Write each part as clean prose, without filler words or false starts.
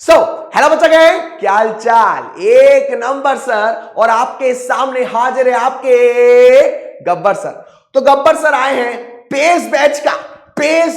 So hello बच्चा गए क्या हाल चाल। एक नंबर सर। और आपके सामने हाजिर है आपके गब्बर सर। तो गब्बर सर आए हैं पेस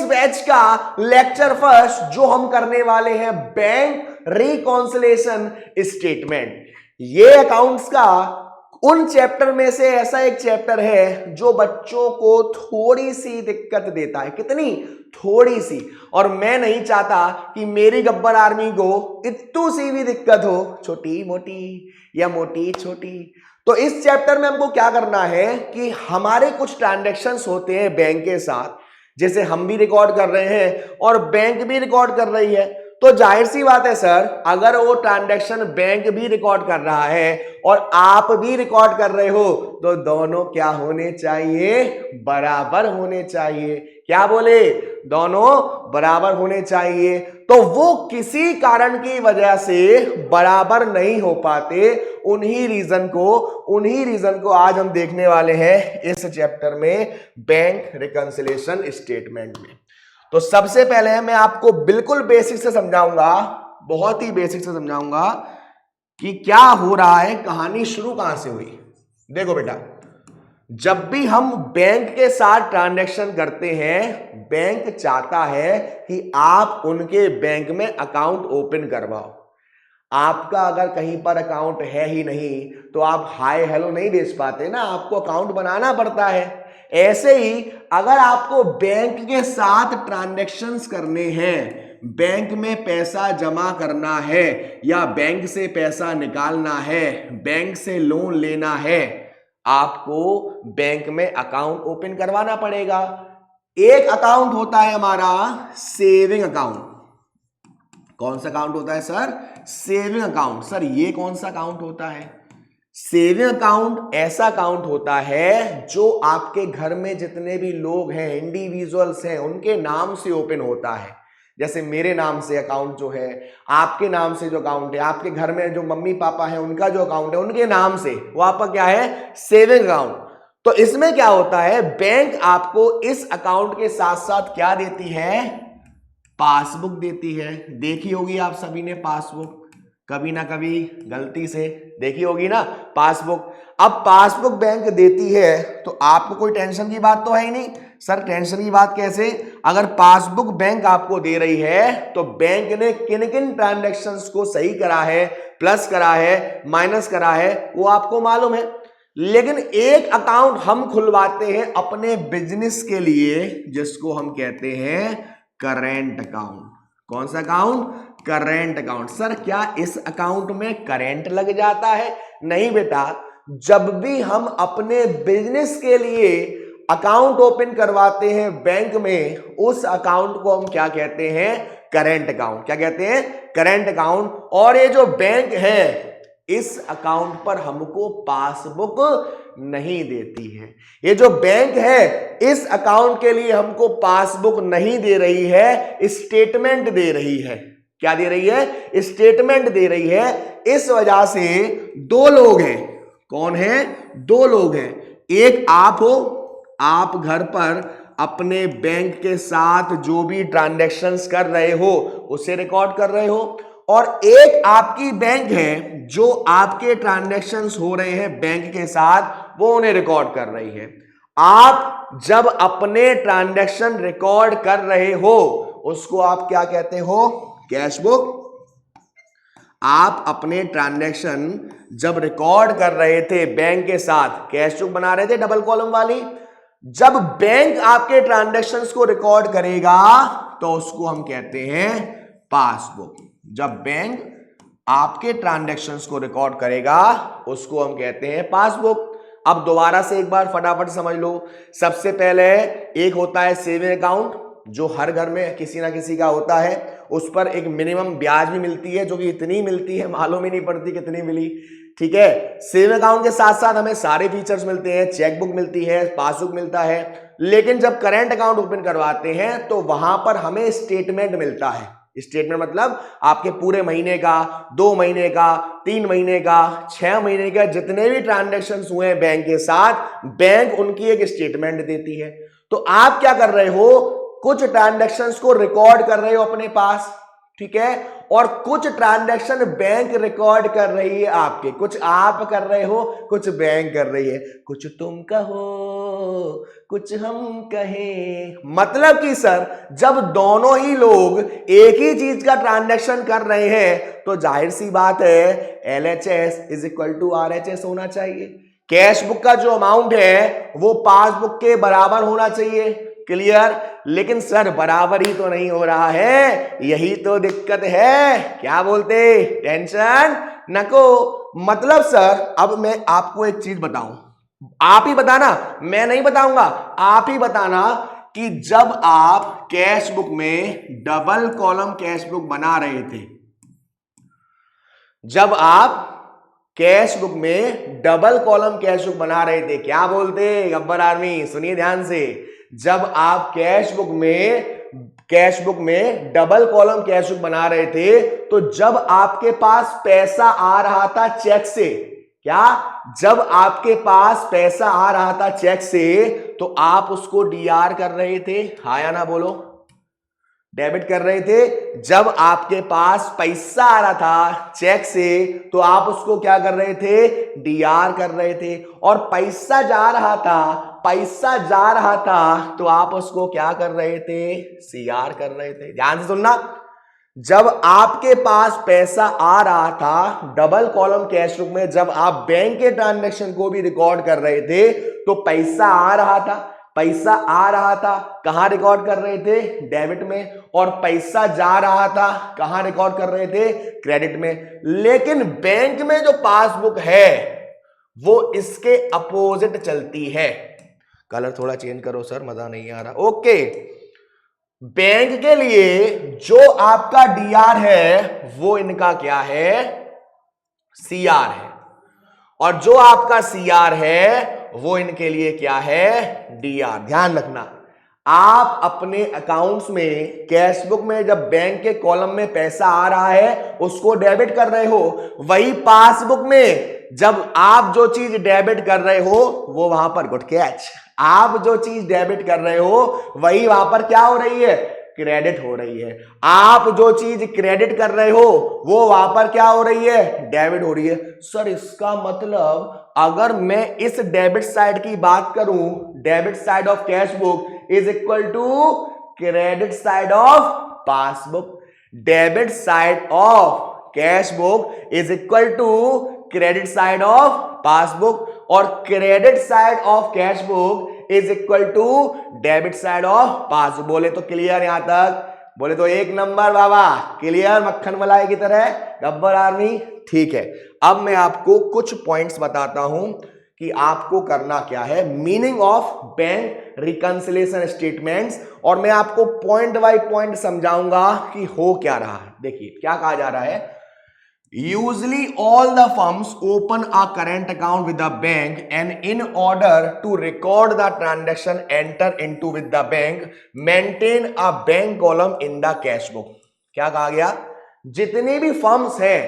बैच का लेक्चर फर्स्ट, जो हम करने वाले हैं बैंक रिकॉन्सिलेशन स्टेटमेंट। ये अकाउंट्स का उन चैप्टर में से ऐसा एक चैप्टर है जो बच्चों को थोड़ी सी दिक्कत देता है। कितनी? थोड़ी सी। और मैं नहीं चाहता कि मेरी गब्बर आर्मी को इतनी सी भी दिक्कत हो, छोटी मोटी या मोटी छोटी। तो इस चैप्टर में हमको क्या करना है कि हमारे कुछ ट्रांजैक्शंस होते हैं बैंक के साथ, जैसे हम भी रिकॉर्ड कर रहे हैं और बैंक भी रिकॉर्ड कर रही है। तो जाहिर सी बात है सर, अगर वो ट्रांजैक्शन बैंक भी रिकॉर्ड कर रहा है और आप भी रिकॉर्ड कर रहे हो तो दोनों क्या होने चाहिए? बराबर होने चाहिए। क्या बोले? दोनों बराबर होने चाहिए। तो वो किसी कारण की वजह से बराबर नहीं हो पाते, उन्हीं रीजन को आज हम देखने वाले हैं इस चैप्टर में, बैंक रिकंसिलिएशन स्टेटमेंट में। तो सबसे पहले मैं आपको बिल्कुल बेसिक से समझाऊंगा, बहुत ही बेसिक से समझाऊंगा कि क्या हो रहा है, कहानी शुरू कहां से हुई। देखो बेटा, जब भी हम बैंक के साथ ट्रांजैक्शन करते हैं, बैंक चाहता है कि आप उनके बैंक में अकाउंट ओपन करवाओ। आपका अगर कहीं पर अकाउंट है ही नहीं तो आप हाय हेलो नहीं भेज पाते ना, आपको अकाउंट बनाना पड़ता है। ऐसे ही अगर आपको बैंक के साथ ट्रांजैक्शंस करने हैं, बैंक में पैसा जमा करना है या बैंक से पैसा निकालना है, बैंक से लोन लेना है, आपको बैंक में अकाउंट ओपन करवाना पड़ेगा। एक अकाउंट होता है हमारा सेविंग अकाउंट। कौन सा अकाउंट होता है सर? Saving account. सर ये कौन सा अकाउंट होता है? सेविंग अकाउंट ऐसा अकाउंट होता है जो आपके घर में जितने भी लोग हैं, इंडिविजुअल्स हैं, उनके नाम से ओपन होता है। जैसे मेरे नाम से अकाउंट जो है, आपके नाम से जो अकाउंट है, आपके घर में जो मम्मी पापा हैं उनका जो अकाउंट है उनके नाम से, वो आपका क्या है? Saving account. तो इसमें क्या होता है, बैंक आपको इस अकाउंट के साथ साथ क्या देती है? पासबुक देती है। देखी होगी आप सभी ने पासबुक, कभी ना कभी गलती से देखी होगी ना पासबुक। अब पासबुक बैंक देती है तो आपको कोई टेंशन की बात तो है ही नहीं। सर टेंशन की बात कैसे? अगर पासबुक बैंक आपको दे रही है तो बैंक ने किन किन ट्रांजैक्शंस को सही करा है, प्लस करा है, माइनस करा है, वो आपको मालूम है। लेकिन एक अकाउंट हम खुलवाते हैं अपने बिजनेस के लिए, जिसको हम कहते हैं करेंट अकाउंट। कौन सा अकाउंट? Current account. सर क्या इस अकाउंट में करेंट लग जाता है? नहीं बेटा, जब भी हम अपने बिजनेस के लिए अकाउंट ओपन करवाते हैं बैंक में, उस अकाउंट को हम क्या कहते हैं? Current account. क्या कहते हैं? Current account. और ये जो बैंक है इस अकाउंट पर हमको पासबुक नहीं देती है। ये जो बैंक है इस अकाउंट के लिए हमको पासबुक नहीं दे रही है, स्टेटमेंट दे रही है। क्या दे रही है? स्टेटमेंट दे रही है। इस वजह से दो लोग हैं। कौन है? दो लोग हैं। एक आप हो, आप घर पर अपने बैंक के साथ जो भी ट्रांजैक्शंस कर रहे हो उसे रिकॉर्ड कर रहे हो, और एक आपकी बैंक है जो आपके ट्रांजैक्शंस हो रहे हैं बैंक के साथ, वो उन्हें रिकॉर्ड कर रही है। आप जब अपने ट्रांजैक्शन रिकॉर्ड कर रहे हो उसको आप क्या कहते हो? Cash book. आप अपने ट्रांजैक्शन जब रिकॉर्ड कर रहे थे बैंक के साथ, कैश बुक बना रहे थे डबल कॉलम वाली। जब बैंक आपके ट्रांजैक्शंस को रिकॉर्ड करेगा तो उसको हम कहते हैं पासबुक। जब बैंक आपके ट्रांजैक्शंस को रिकॉर्ड करेगा उसको हम कहते हैं पासबुक। अब दोबारा से एक बार फटाफट समझ लो। सबसे पहले एक होता है सेविंग अकाउंट, जो हर घर में किसी ना किसी का होता है। उस पर एक मिनिमम ब्याज भी मिलती है, जो कि इतनी मिलती है मालूम ही नहीं पड़ती कितनी मिली। ठीक है, सेविंग अकाउंट के साथ साथ हमें सारे फीचर्स मिलते हैं, चेक बुक मिलती है, पासबुक मिलता है। लेकिन जब करेंट अकाउंट ओपन करवाते हैं तो वहां पर हमें स्टेटमेंट मिलता है। स्टेटमेंट मतलब आपके पूरे महीने का, 2 महीने का, 3 महीने का, 6 महीने का, जितने भी ट्रांजैक्शंस हुए हैं बैंक के साथ, बैंक उनकी एक स्टेटमेंट देती है। तो आप क्या कर रहे हो? कुछ ट्रांजैक्शंस को रिकॉर्ड कर रहे हो अपने पास, ठीक है, और कुछ ट्रांजैक्शन बैंक रिकॉर्ड कर रही है आपके, कुछ आप कर रहे हो, कुछ बैंक कर रही है, कुछ तुम कहो कुछ हम कहें। मतलब कि सर जब दोनों ही लोग एक ही चीज का ट्रांजैक्शन कर रहे हैं तो जाहिर सी बात है LHS is equal to RHS होना चाहिए। कैश बुक का जो अमाउंट है वो पासबुक के बराबर होना चाहिए। क्लियर? लेकिन सर बराबर ही तो नहीं हो रहा है, यही तो दिक्कत है। क्या बोलते? टेंशन नको। मतलब सर अब मैं आपको एक चीज बताऊं, आप ही बताना, मैं नहीं बताऊंगा, आप ही बताना कि जब आप कैश बुक में डबल कॉलम कैश बुक बना रहे थे, जब आप कैश बुक में डबल कॉलम कैश बुक बना रहे थे, क्या बोलते गब्बर आर्मी, सुनिए ध्यान से, जब आप कैश बुक में डबल कॉलम कैश बुक बना रहे थे तो जब आपके पास पैसा आ रहा था चेक से, क्या जब आपके पास पैसा आ रहा था चेक से तो आप उसको DR कर रहे थे, हाँ या ना बोलो? डेबिट कर रहे थे। जब आपके पास पैसा आ रहा था चेक से तो आप उसको क्या कर रहे थे? DR कर रहे थे। और पैसा जा रहा था तो आप उसको क्या कर रहे थे? CR कर रहे थे। ध्यान से सुनना, जब आपके पास पैसा आ रहा था डबल कॉलम कैश बुक में, जब आप बैंक के ट्रांजैक्शन को भी रिकॉर्ड कर रहे थे तो पैसा आ रहा था, कहां रिकॉर्ड कर रहे थे? डेबिट में। और पैसा जा रहा था कहां रिकॉर्ड कर रहे थे? क्रेडिट में। लेकिन बैंक में जो पासबुक है वो इसके अपोजिट चलती है। कलर थोड़ा चेंज करो सर, मजा नहीं आ रहा। ओके, बैंक के लिए जो आपका DR है वो इनका क्या है? CR है। और जो आपका CR है वो इनके लिए क्या है? DR। ध्यान रखना, आप अपने अकाउंट्स में कैश बुक में जब बैंक के कॉलम में पैसा आ रहा है उसको डेबिट कर रहे हो, वही पासबुक में जब आप जो चीज डेबिट कर रहे हो वो वहां पर, गुड कैच, आप जो चीज डेबिट कर रहे हो वही वहां पर क्या हो रही है? क्रेडिट हो रही है। आप जो चीज क्रेडिट कर रहे हो वो वहां पर क्या हो रही है? डेबिट हो रही है। सर इसका मतलब अगर मैं इस डेबिट साइड की बात करूं, debit side of cash book is equal to credit side of passbook. Debit side of cash book is equal to credit side of passbook, और credit side of cash book is equal to debit side of passbook. बोले तो clear यहां तक? बोले तो एक number बाबा, clear मक्खन मलाई की तरह गब्बर आर्मी। ठीक है, अब मैं आपको कुछ पॉइंट्स बताता हूं कि आपको करना क्या है, meaning of bank reconciliation statements, और मैं आपको पॉइंट बाय पॉइंट समझाऊंगा कि हो क्या रहा है। देखिए क्या कहा जा रहा है, usually all the firms open a current account with the bank, and in order to record the transaction enter into with the bank, maintain a bank column in the cash book। क्या कहा गया? जितनी भी firms हैं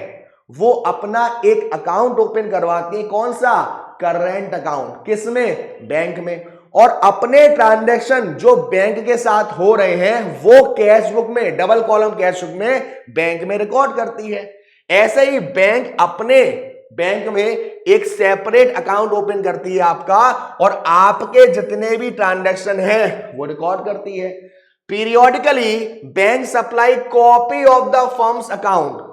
वो अपना एक account open करवाती हैं, कौन सा? Current account. किसमें? बैंक में। और अपने ट्रांजैक्शन जो बैंक के साथ हो रहे हैं वो कैश बुक में, डबल कॉलम कैश बुक में बैंक में रिकॉर्ड करती है। ऐसे ही बैंक अपने बैंक में एक सेपरेट अकाउंट ओपन करती है आपका, और आपके जितने भी ट्रांजैक्शन हैं वो रिकॉर्ड करती है। Periodically bank supply copy of the firms account.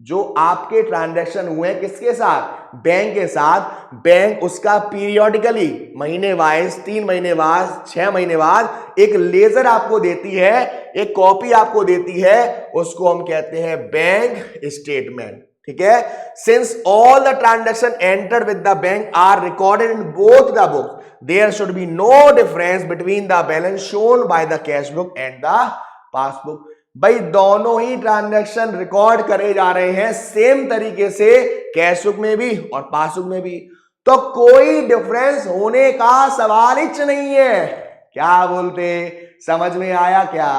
जो आपके ट्रांजैक्शन हुए हैं किसके साथ? बैंक के साथ। बैंक उसका पीरियोडिकली, महीने वाइज, 3 महीने बाद, 6 महीने बाद एक लेजर आपको देती है, एक कॉपी आपको देती है, उसको हम कहते हैं बैंक स्टेटमेंट। ठीक है, since all the transaction entered with the bank are recorded in both the book, there should be no difference between the balance shown by the cash book and the passbook. भाई दोनों ही transaction record करे जा रहे हैं same तरीके से, cash book में भी और पासबुक में भी, तो कोई डिफरेंस होने का सवाल ही नहीं है। क्या बोलते? समझ में आया क्या?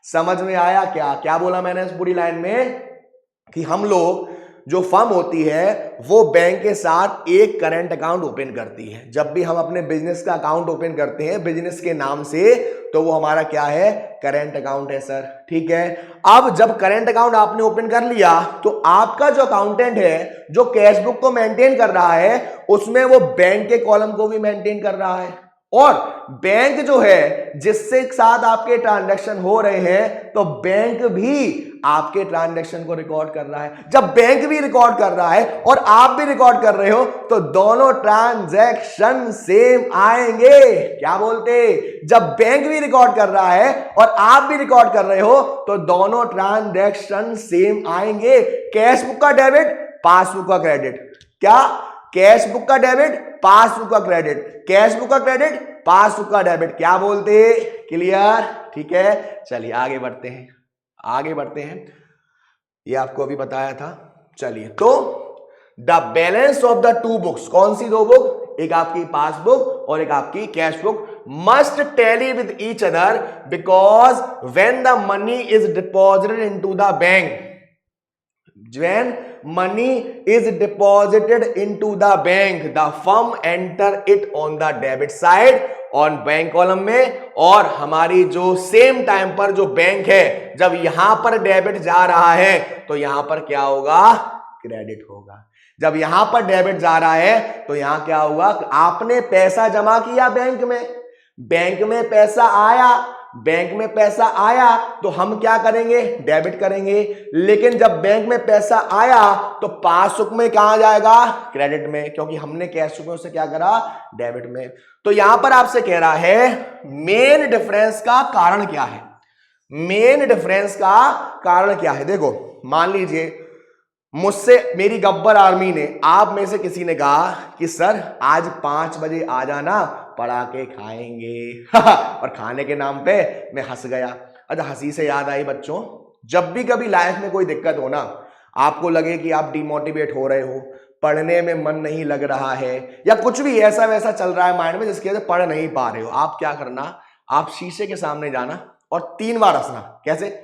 समझ में आया क्या? क्या बोला मैंने इस पूरी लाइन में कि हम लोग जो फर्म होती है वो बैंक के साथ एक करंट अकाउंट ओपन करती है। जब भी हम अपने बिजनेस का अकाउंट ओपन करते हैं बिजनेस के नाम से, तो वो हमारा क्या है, करंट अकाउंट है सर। ठीक है, अब जब करंट अकाउंट आपने ओपन कर लिया तो आपका जो अकाउंटेंट है जो कैश बुक को मेंटेन कर रहा है उसमें वो बैंक के कॉलम को भी मेंटेन कर रहा है, और बैंक जो है जिससे साथ आपके ट्रांजैक्शन हो रहे हैं तो बैंक भी आपके ट्रांजैक्शन को रिकॉर्ड कर रहा है। जब बैंक भी रिकॉर्ड कर रहा है और आप भी रिकॉर्ड कर रहे हो तो दोनों ट्रांजैक्शन सेम आएंगे। क्या बोलते, जब बैंक भी रिकॉर्ड कर रहा है और आप भी रिकॉर्ड कर रहे हो तो दोनों ट्रांजैक्शन सेम आएंगे। कैश बुक का डेबिट, पासबुक का क्रेडिट। क्या, कैश बुक का डेबिट, पासबुक का क्रेडिट, कैश बुक का क्रेडिट, पासबुक का डेबिट। क्या बोलते, क्लियर? ठीक है, चलिए आगे बढ़ते हैं, आगे बढ़ते हैं। ये आपको अभी बताया था। चलिए, तो the balance of the two books, कौन सी दो बुक, एक आपकी पासबुक और एक आपकी cash book, must tally with each other because when the money is deposited into the bank, when money is deposited into the bank the firm enter it on the debit side on bank column में, और हमारी जो same time पर जो bank है जब यहां पर डेबिट जा रहा है तो यहां पर क्या होगा, क्रेडिट होगा। जब यहां पर डेबिट जा रहा है तो यहां क्या होगा, आपने पैसा जमा किया बैंक में पैसा आया, बैंक में पैसा आया तो हम क्या करेंगे, डेबिट करेंगे। लेकिन जब बैंक में पैसा आया तो पासबुक में कहां जाएगा, क्रेडिट में, क्योंकि हमने कैश बुक में उसे क्या करा, डेबिट में। तो यहां पर आपसे कह रहा है मेन डिफरेंस का कारण क्या है, मेन डिफरेंस का कारण क्या है। देखो, मान लीजिए मुझसे मेरी गब्बर आर्मी ने, आप में से किसी ने कहा कि सर आज 5 बजे आ जाना, पड़ाके खाएंगे और खाने के नाम पे मैं हंस गया। अच्छा, हंसी से याद आई बच्चों, जब भी कभी लाइफ में कोई दिक्कत हो ना, आपको लगे कि आप डिमोटिवेट हो रहे हो, पढ़ने में मन नहीं लग रहा है, या कुछ भी ऐसा वैसा चल रहा है माइंड में जिसकी वजह से पढ़ नहीं पा रहे हो, आप क्या करना, आप शीशे के सामने जाना और 3 बार हंसना। कैसे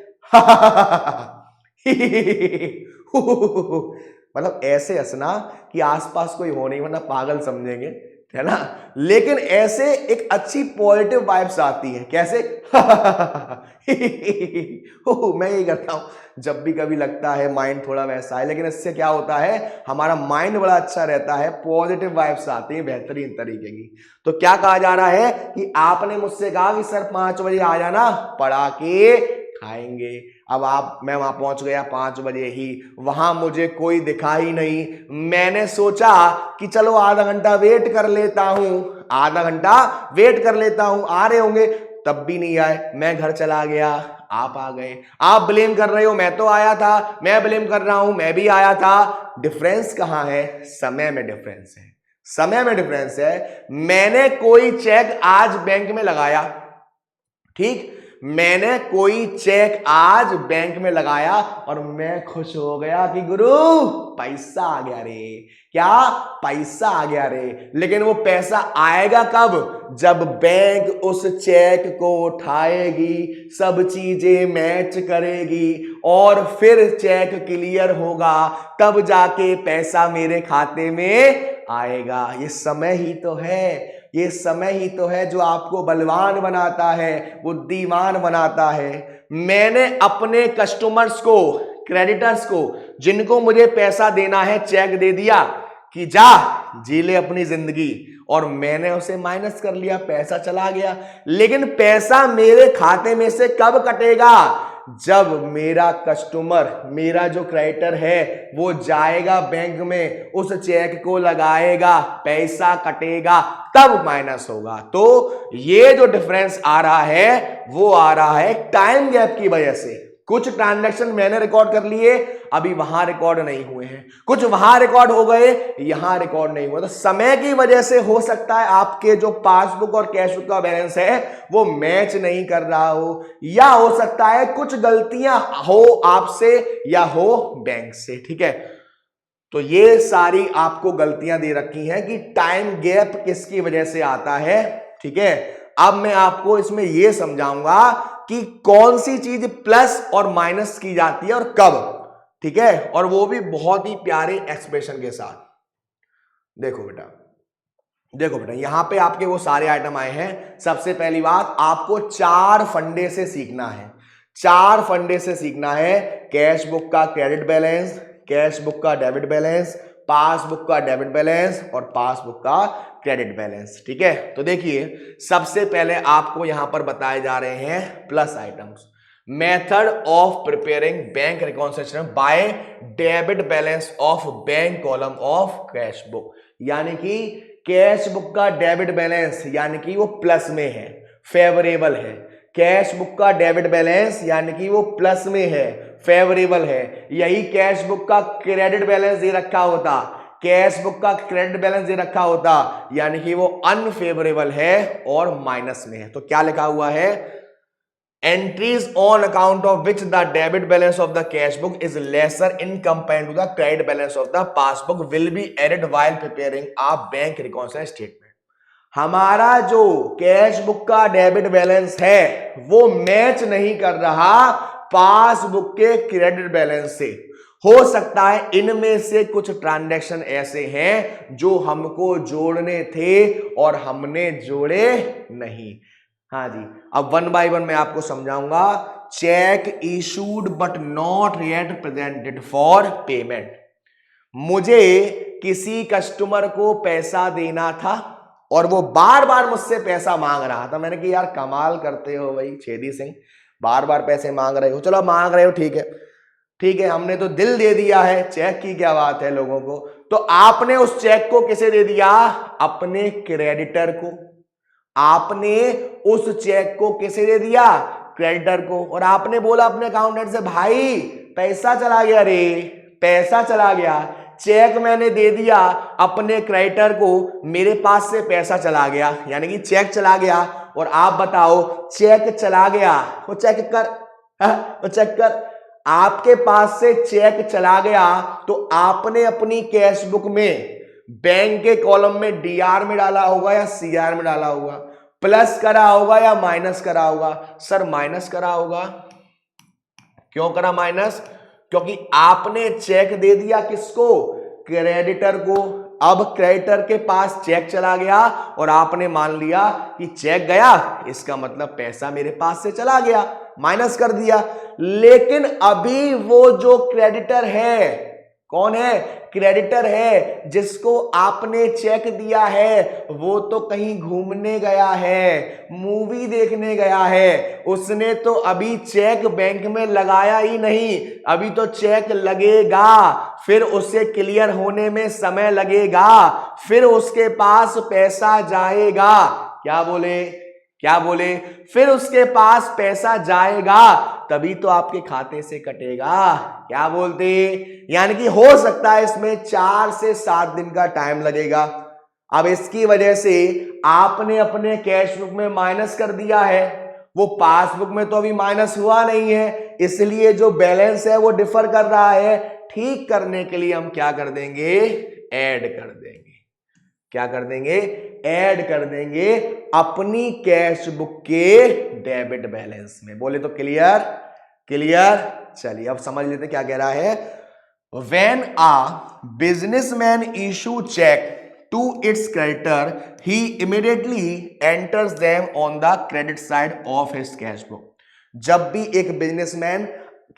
मतलब ऐसे हंसना कि आसपास कोई हो नहीं वरना पागल समझेंगे, है ना। लेकिन ऐसे एक अच्छी पॉजिटिव वाइब्स आती है। कैसे मैं यही करता हूं जब भी कभी लगता है माइंड थोड़ा वैसा है, लेकिन इससे क्या होता है, हमारा माइंड बड़ा अच्छा रहता है, पॉजिटिव वाइब्स आती हैं बेहतरीन तरीके की। तो क्या कहा जा रहा है कि आपने मुझसे कहा कि सर 5 बजे आ जाना, पड़ाके खाएंगे। अब मैं वहां पहुंच गया 5 बजे ही, वहां मुझे कोई दिखा ही नहीं। मैंने सोचा कि चलो आधा घंटा वेट कर लेता हूं, आधा घंटा वेट कर लेता हूं, आ रहे होंगे, तब भी नहीं आए। मैं घर चला गया, आप आ गए। आप ब्लेम कर रहे हो, मैं तो आया था, मैं ब्लेम कर रहा हूं, मैं भी आया था। डिफरेंस कहां है, समय में डिफरेंस है, समय में डिफरेंस है। मैंने कोई चेक आज बैंक में लगाया, ठीक, मैंने कोई चेक आज बैंक में लगाया और मैं खुश हो गया कि गुरु पैसा आ गया रे, क्या, पैसा आ गया रे। लेकिन वो पैसा आएगा कब, जब बैंक उस चेक को उठाएगी, सब चीजें मैच करेगी और फिर चेक क्लियर होगा, तब जाके पैसा मेरे खाते में आएगा। ये समय ही तो है, ये समय ही तो है जो आपको बलवान बनाता है, बुद्धिमान बनाता है। मैंने अपने कस्टमर्स को, क्रेडिटर्स को, जिनको मुझे पैसा देना है, चेक दे दिया कि जा जी ले अपनी जिंदगी, और मैंने उसे माइनस कर लिया, पैसा चला गया। लेकिन पैसा मेरे खाते में से कब कटेगा, जब मेरा कस्टमर, मेरा जो क्रेडिटर है वो जाएगा बैंक में, उस चेक को लगाएगा, पैसा कटेगा, तब माइनस होगा। तो ये जो डिफरेंस आ रहा है वो आ रहा है टाइम गैप की वजह से। कुछ ट्रांजैक्शन मैंने रिकॉर्ड कर लिए, अभी वहां रिकॉर्ड नहीं हुए हैं, कुछ वहां रिकॉर्ड हो गए, यहां रिकॉर्ड नहीं हुआ। तो समय की वजह से हो सकता है आपके जो पासबुक और कैश बुक का बैलेंस है वो मैच नहीं कर रहा हो, या हो सकता है कुछ गलतियां हो आपसे या हो बैंक से, ठीक है। तो ये सारी आपको गलतियां दे रखी हैं कि टाइम गैप किसकी वजह से आता है, ठीक है। अब मैं आपको इसमें यह समझाऊंगा कि कौन सी चीज प्लस और माइनस की जाती है और कब। ठीक है, और वो भी बहुत ही प्यारे एक्सप्रेशन के साथ। देखो बेटा, देखो बेटा, यहां पे आपके वो सारे आइटम आए हैं। सबसे पहली बात, आपको 4 फंडे से सीखना है, 4 फंडे से सीखना है। कैश बुक का क्रेडिट बैलेंस, कैश बुक का डेबिट बैलेंस, पासबुक का डेबिट बैलेंस और पासबुक का क्रेडिट बैलेंस। ठीक है, तो देखिए सबसे पहले आपको यहां पर बताए जा रहे हैं plus items. Method of preparing bank reconciliation by debit balance of bank column of cash book, यानी कि कैश बुक का डेबिट बैलेंस यानी कि वो प्लस में है, फेवरेबल है। कैश बुक का डेबिट बैलेंस यानी कि वो प्लस में है, फेवरेबल है। यही कैश बुक का क्रेडिट बैलेंस दे रखा होता, कैश बुक का क्रेडिट बैलेंस दे रखा होता, यानी कि वो अनफेवरेबल है और माइनस में है। तो क्या लिखा हुआ है, entries on account of which the debit balance of the cash book is lesser in comparison to the credit balance of the passbook will be added while preparing a bank reconciliation statement। हमारा जो cash book का debit balance है वो match नहीं कर रहा passbook के credit balance से। हो सकता है इनमें से कुछ ट्रांजैक्शन ऐसे हैं जो हमको जोड़ने थे और हमने जोड़े नहीं। हाँ जी, अब 1 बाय 1 मैं आपको समझाऊंगा। Check issued but not yet presented for payment. मुझे किसी कस्टमर को पैसा देना था और वो बार बार मुझसे पैसा मांग रहा था। मैंने कहा यार कमाल करते हो भाई छेदी सिंह, बार बार पैसे मांग रहे हो, चलो मांग रहे हो ठीक है, ठीक है, हमने तो दिल दे दिया है, चेक की क्या बात है लोगों को। तो आपने उस चेक को किसे दे दिया, अपने क्रेडिटर को। आपने उस चेक को किसे दे दिया, क्रेडिटर को। और आपने बोला अपने अकाउंटेंट से भाई पैसा चला गया रे, पैसा चला गया, चेक मैंने दे दिया अपने क्रेडिटर को, मेरे पास से पैसा चला गया, यानी कि चेक चला गया। और आप बताओ चेक चला गया, वो चेक कर, वो चेक कर, आपके पास से चेक चला गया तो आपने अपनी कैश बुक में बैंक के कॉलम में डीआर में डाला होगा या सीआर में डाला होगा, प्लस करा होगा या माइनस करा होगा। सर माइनस करा होगा। क्यों करा माइनस, क्योंकि आपने चेक दे दिया किसको, क्रेडिटर को। अब क्रेडिटर के पास चेक चला गया और आपने मान लिया कि चेक गया, इसका मतलब पैसा मेरे पास से चला गया, माइनस कर दिया। लेकिन अभी वो जो क्रेडिटर है, कौन है, क्रेडिटर है, जिसको आपने चेक दिया है, वो तो कहीं घूमने गया है, मूवी देखने गया है, उसने तो अभी चेक बैंक में लगाया ही नहीं, अभी तो चेक लगेगा, फिर उसे क्लियर होने में समय लगेगा, फिर उसके पास पैसा जाएगा। क्या बोले, क्या बोले, फिर उसके पास पैसा जाएगा तभी तो आपके खाते से कटेगा। क्या बोलते, यानी कि हो सकता है इसमें 4 से 7 दिन का टाइम लगेगा। अब इसकी वजह से आपने अपने कैश बुक में माइनस कर दिया है, वो पासबुक में तो अभी माइनस हुआ नहीं है, इसलिए जो बैलेंस है वो डिफर कर रहा है। ठीक करने के लिए हम क्या कर देंगे, ऐड कर देंगे। क्या कर देंगे, ऐड कर देंगे अपनी कैश बुक के डेबिट बैलेंस में। बोले तो क्लियर, क्लियर। चलिए अब समझ लेते क्या कह रहा है। When a businessman issue cheque to its creditor he immediately enters them on the credit side of his cash book. जब भी एक बिजनेसमैन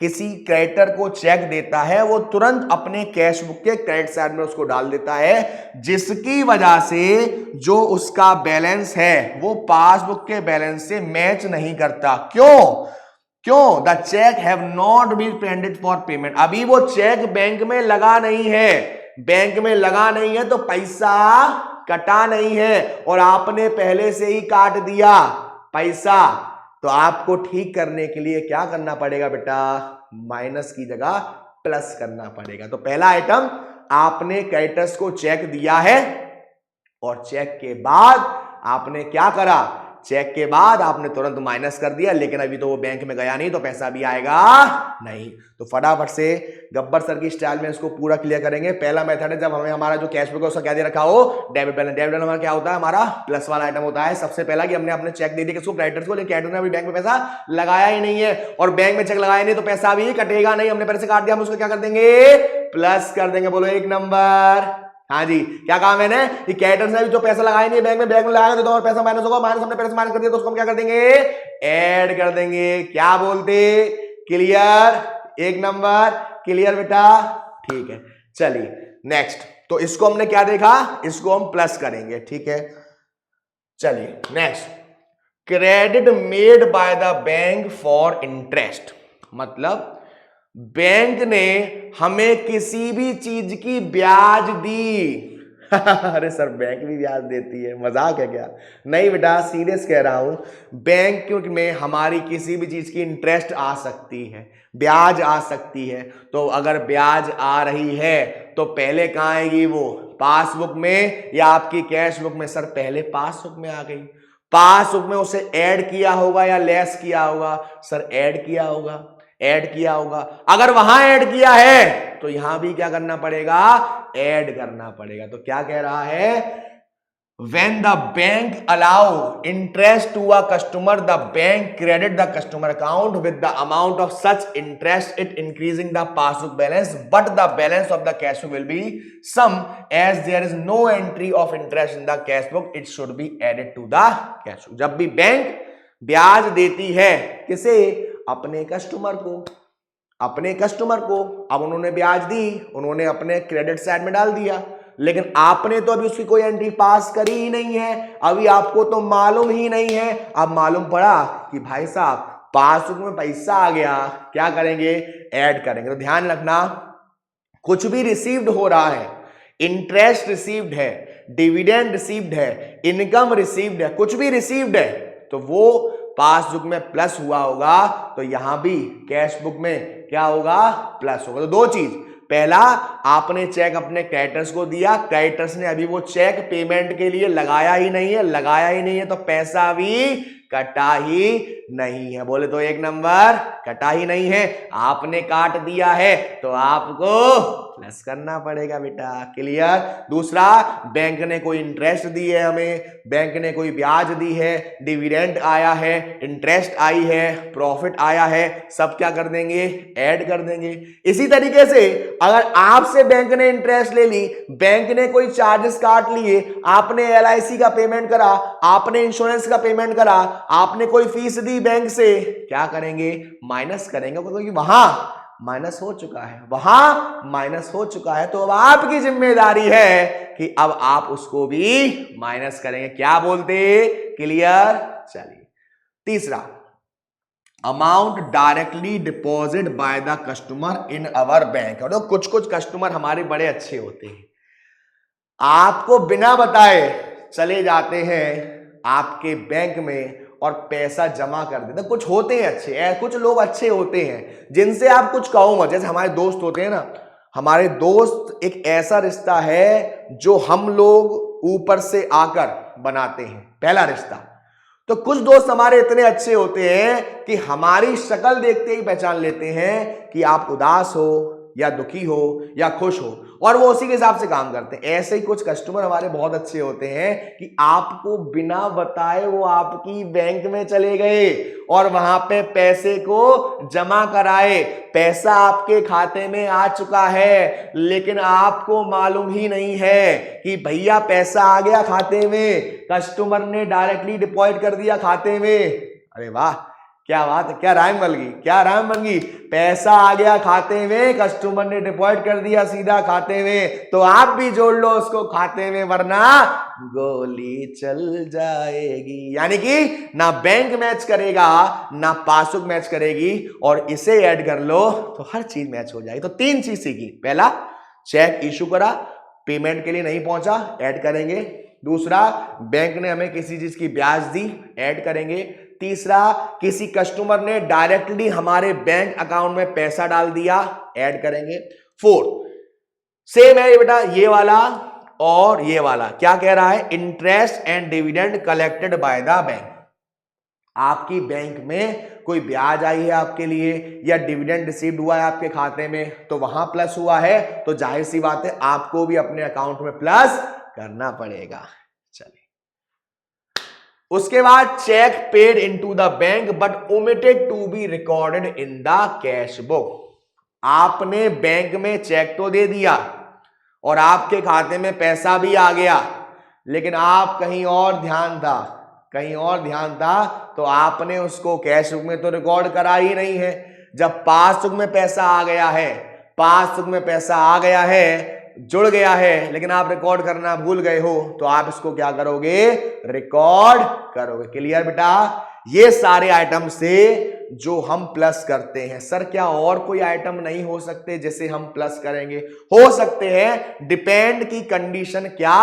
किसी क्रेडिटर को चेक देता है वो तुरंत अपने कैश बुक के क्रेडिट साइड में उसको डाल देता है, जिसकी वजह से जो उसका बैलेंस है वो पासबुक के बैलेंस से मैच नहीं करता। क्यों, क्यों, the cheque have not been printed for payment. अभी वो चेक बैंक में लगा नहीं है, बैंक में लगा नहीं है तो पैसा कटा नहीं है, और आपने पहले से ही काट दिया पैसा। तो आपको ठीक करने के लिए क्या करना पड़ेगा बेटा, माइनस की जगह प्लस करना पड़ेगा। तो पहला आइटम, आपने क्रेडिटर्स को चेक दिया है और चेक के बाद आपने क्या करा, चेक के बाद आपने तुरंत माइनस कर दिया, लेकिन अभी तो वो बैंक में गया नहीं तो पैसा भी आएगा नहीं। तो फटाफट से गब्बर सर की स्टाइल में इसको पूरा क्लियर करेंगे। पहला मेथड है, जब हमें हमारा जो कैश बुक है उसका क्या दे रखा हो, डेबिट बैलेंस। डेबिट बैलेंस हमारा क्या होता है, हमारा प्लस वाला आइटम होता है। सबसे पहला कि हमने अपने चेक दे दिया किसको, क्रेडिटर्स को, लेकिन क्रेडिटर ने अभी बैंक में पैसा लगाया ही नहीं है, और बैंक में चेक लगाया नहीं तो पैसा भी कटेगा नहीं। हमने पैसे काट दिया, हम उसको क्या कर देंगे, प्लस कर देंगे। बोलो एक नंबर। हाँ जी, क्या कहा मैंने कि क्रेडिटर्स ने भी जो पैसा लगाया नहीं बैंक में लगाएंगे तो और पैसा माइनस होगा, माइनस हमने पैसे माइनस कर दिया तो उसको हम क्या कर देंगे, ऐड कर देंगे। क्या बोलते, क्लियर, एक नंबर, क्लियर बेटा, ठीक है। चलिए नेक्स्ट, तो इसको हमने क्या देखा, इसको हम प्लस करेंगे, ठीक है। चलिए next, credit made by the bank for interest, मतलब बैंक ने हमें किसी भी चीज की ब्याज दी। अरे सर बैंक भी ब्याज देती है, मजाक है क्या? नहीं बेटा, सीरियस कह रहा हूं। बैंक में हमारी किसी भी चीज की इंटरेस्ट आ सकती है, ब्याज आ सकती है। तो अगर ब्याज आ रही है तो पहले कहां आएगी वो, पासबुक में या आपकी कैश बुक में? सर पहले पासबुक में आ गई। पासबुक में उसे ऐड किया होगा या लेस किया होगा? सर ऐड किया होगा, ऐड किया होगा। अगर वहां ऐड किया है तो यहां भी क्या करना पड़ेगा, ऐड करना पड़ेगा। तो क्या कह रहा है, when the bank allow interest to a customer, the bank credit the customer account with the amount of such interest, it increasing the passbook balance, but the balance of the cash book will be sum, as there is no entry of interest in the cash book, it should be added to the cash book। जब भी bank ब्याज देती है किसे, अपने customer को, अपने customer को। अब उन्होंने ब्याज दी, उन्होंने अपने क्रेडिट साइड में डाल दिया, लेकिन आपने तो अभी उसकी कोई एंट्री पास करी ही नहीं है, अभी आपको तो मालूम ही नहीं है। अब मालूम पड़ा कि भाई साहब पासबुक में पैसा आ गया, क्या करेंगे, ऐड करेंगे। तो ध्यान रखना, कुछ भी रिसीव्ड हो रहा है, इंटरेस्ट रिसीव्ड है, डिविडेंड रिसीव्ड है, इनकम रिसीव्ड है, कुछ भी रिसीव्ड है, तो वो पासबुक में प्लस हुआ होगा, तो यहां भी कैश बुक में क्या होगा, प्लस होगा। तो दो चीज, पहला आपने चेक अपने क्रेडिटर्स को दिया, क्रेडिटर्स ने अभी वो चेक पेमेंट के लिए लगाया ही नहीं है, लगाया ही नहीं है तो पैसा भी कटा ही नहीं है। बोले तो एक नंबर, कटा ही नहीं है, आपने काट दिया है तो आपको प्लस करना पड़ेगा बेटा, क्लियर। दूसरा, बैंक ने कोई इंटरेस्ट दी है हमें, बैंक ने कोई ब्याज दी है, डिविडेंड आया है, इंटरेस्ट आई है, प्रॉफिट आया है, सब क्या कर देंगे, ऐड कर देंगे। इसी तरीके से अगर आपसे बैंक ने इंटरेस्ट ले ली, बैंक ने कोई चार्जेस काट लिए, आपने LIC का पेमेंट करा, आपने इंश्योरेंस का पेमेंट करा, आपने कोई फीस दी बैंक से, क्या करेंगे, माइनस करेंगे, क्योंकि वहां माइनस हो चुका है, वहां माइनस हो चुका है। तो अब आपकी जिम्मेदारी है कि अब आप उसको भी माइनस करेंगे। क्या बोलते, क्लियर। चलिए तीसरा, amount directly deposit by the customer in our bank. और कुछ कुछ कस्टमर हमारे बड़े अच्छे होते हैं, आपको बिना बताए चले जाते हैं आपके बैंक में और पैसा जमा कर देते। कुछ होते हैं अच्छे, कुछ लोग अच्छे होते हैं जिनसे आप कुछ कहो मत। जैसे हमारे दोस्त होते हैं ना, हमारे दोस्त एक ऐसा रिश्ता है जो हम लोग ऊपर से आकर बनाते हैं, पहला रिश्ता। तो कुछ दोस्त हमारे इतने अच्छे होते हैं कि हमारी शक्ल देखते ही पहचान लेते हैं कि आप उदास हो या दुखी हो या खुश हो, और वो उसी के हिसाब से काम करते हैं। ऐसे ही कुछ कस्टमर हमारे बहुत अच्छे होते हैं कि आपको बिना बताए वो आपकी बैंक में चले गए और वहां पे पैसे को जमा कराए, पैसा आपके खाते में आ चुका है, लेकिन आपको मालूम ही नहीं है कि भैया पैसा आ गया खाते में, कस्टमर ने डायरेक्टली डिपॉजिट कर दिया खाते में। अरे वाह, क्या बात है, क्या राइम बन गई, क्या राइम बन गई। पैसा आ गया खाते में, कस्टमर ने डिपॉजिट कर दिया सीधा खाते में, तो आप भी जोड़ लो उसको खाते में, वरना गोली चल जाएगी। यानी कि ना बैंक मैच करेगा ना पासबुक मैच करेगी, और इसे ऐड कर लो तो हर चीज मैच हो जाएगी। तो तीन चीज सीखी, पहला चेक इशू करा, पेमेंट के लिए नहीं पहुंचा, ऐड करेंगे। दूसरा, बैंक ने हमें किसी चीज की ब्याज दी, ऐड करेंगे। तीसरा, किसी कस्टमर ने डायरेक्टली हमारे बैंक अकाउंट में पैसा डाल दिया, ऐड करेंगे। फोर्थ, सेम है बेटा ये वाला और ये वाला, क्या कह रहा है, interest and dividend collected by the bank. आपकी बैंक में कोई ब्याज आई है आपके लिए या डिविडेंड रिसीव्ड हुआ है आपके खाते में, तो वहां प्लस हुआ है, तो जाहिर सी बात है आपको भी अपने अकाउंट में प्लस करना पड़ेगा। चलिए, उसके बाद cheque paid into the bank but omitted to be recorded in the cash book. आपने बैंक में चेक तो दे दिया और आपके खाते में पैसा भी आ गया, लेकिन आप कहीं और ध्यान था, तो आपने उसको कैश बुक में तो रिकॉर्ड करा ही नहीं है। जब पासबुक में पैसा आ गया है, जुड़ गया है, लेकिन आप रिकॉर्ड करना भूल गए हो, तो आप इसको क्या करोगे, रिकॉर्ड करोगे। क्लियर बेटा? ये सारे आइटम से जो हम प्लस करते हैं, सर क्या और कोई आइटम नहीं हो सकते जिसे हम प्लस करेंगे? हो सकते हैं, डिपेंड की कंडीशन क्या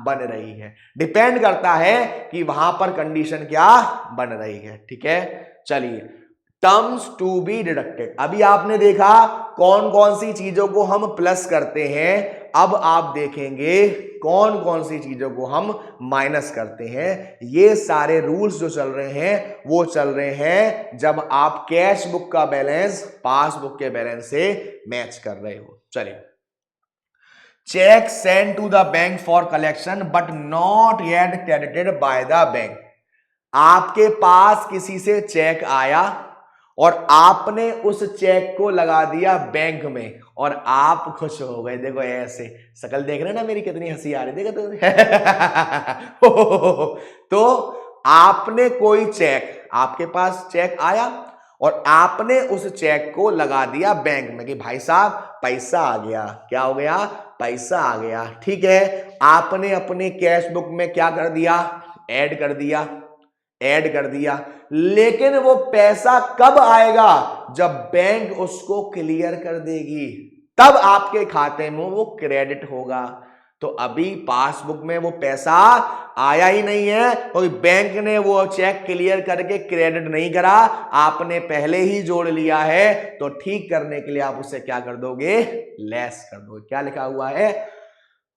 बन रही है, डिपेंड करता है कि वहां पर कंडीशन क्या बन रही है। ठीक है, चलिए, टर्म्स टू बी डिडक्टेड। अभी आपने देखा कौन कौन सी चीजों को हम प्लस करते हैं, अब आप देखेंगे कौन कौन सी चीजों को हम माइनस करते हैं। ये सारे रूल्स जो चल रहे हैं वो चल रहे हैं जब आप कैश बुक का बैलेंस पासबुक के बैलेंस से मैच कर रहे हो। चलिए, cheque send to the bank for collection but not yet credited by the bank. आपके पास किसी से चेक आया और आपने उस चेक को लगा दिया बैंक में और आप खुश हो गए। देखो ऐसे शकल देख रहे हैं ना मेरी, कितनी हंसी आ रही, देखो तो आपने कोई चेक, आपके पास चेक आया और आपने उस चेक को लगा दिया बैंक में कि भाई साहब पैसा आ गया। क्या हो गया? पैसा आ गया। ठीक है, आपने अपने कैश बुक में क्या कर दिया, ऐड कर दिया, लेकिन वो पैसा कब आएगा? जब बैंक उसको क्लियर कर देगी, तब आपके खाते में वो क्रेडिट होगा। तो अभी पासबुक में वो पैसा आया ही नहीं है, क्योंकि बैंक ने वो चेक क्लियर करके क्रेडिट नहीं करा, आपने पहले ही जोड़ लिया है। तो ठीक करने के लिए आप उसे क्या कर दोगे, लेस कर दोगे। क्या लिखा हुआ है?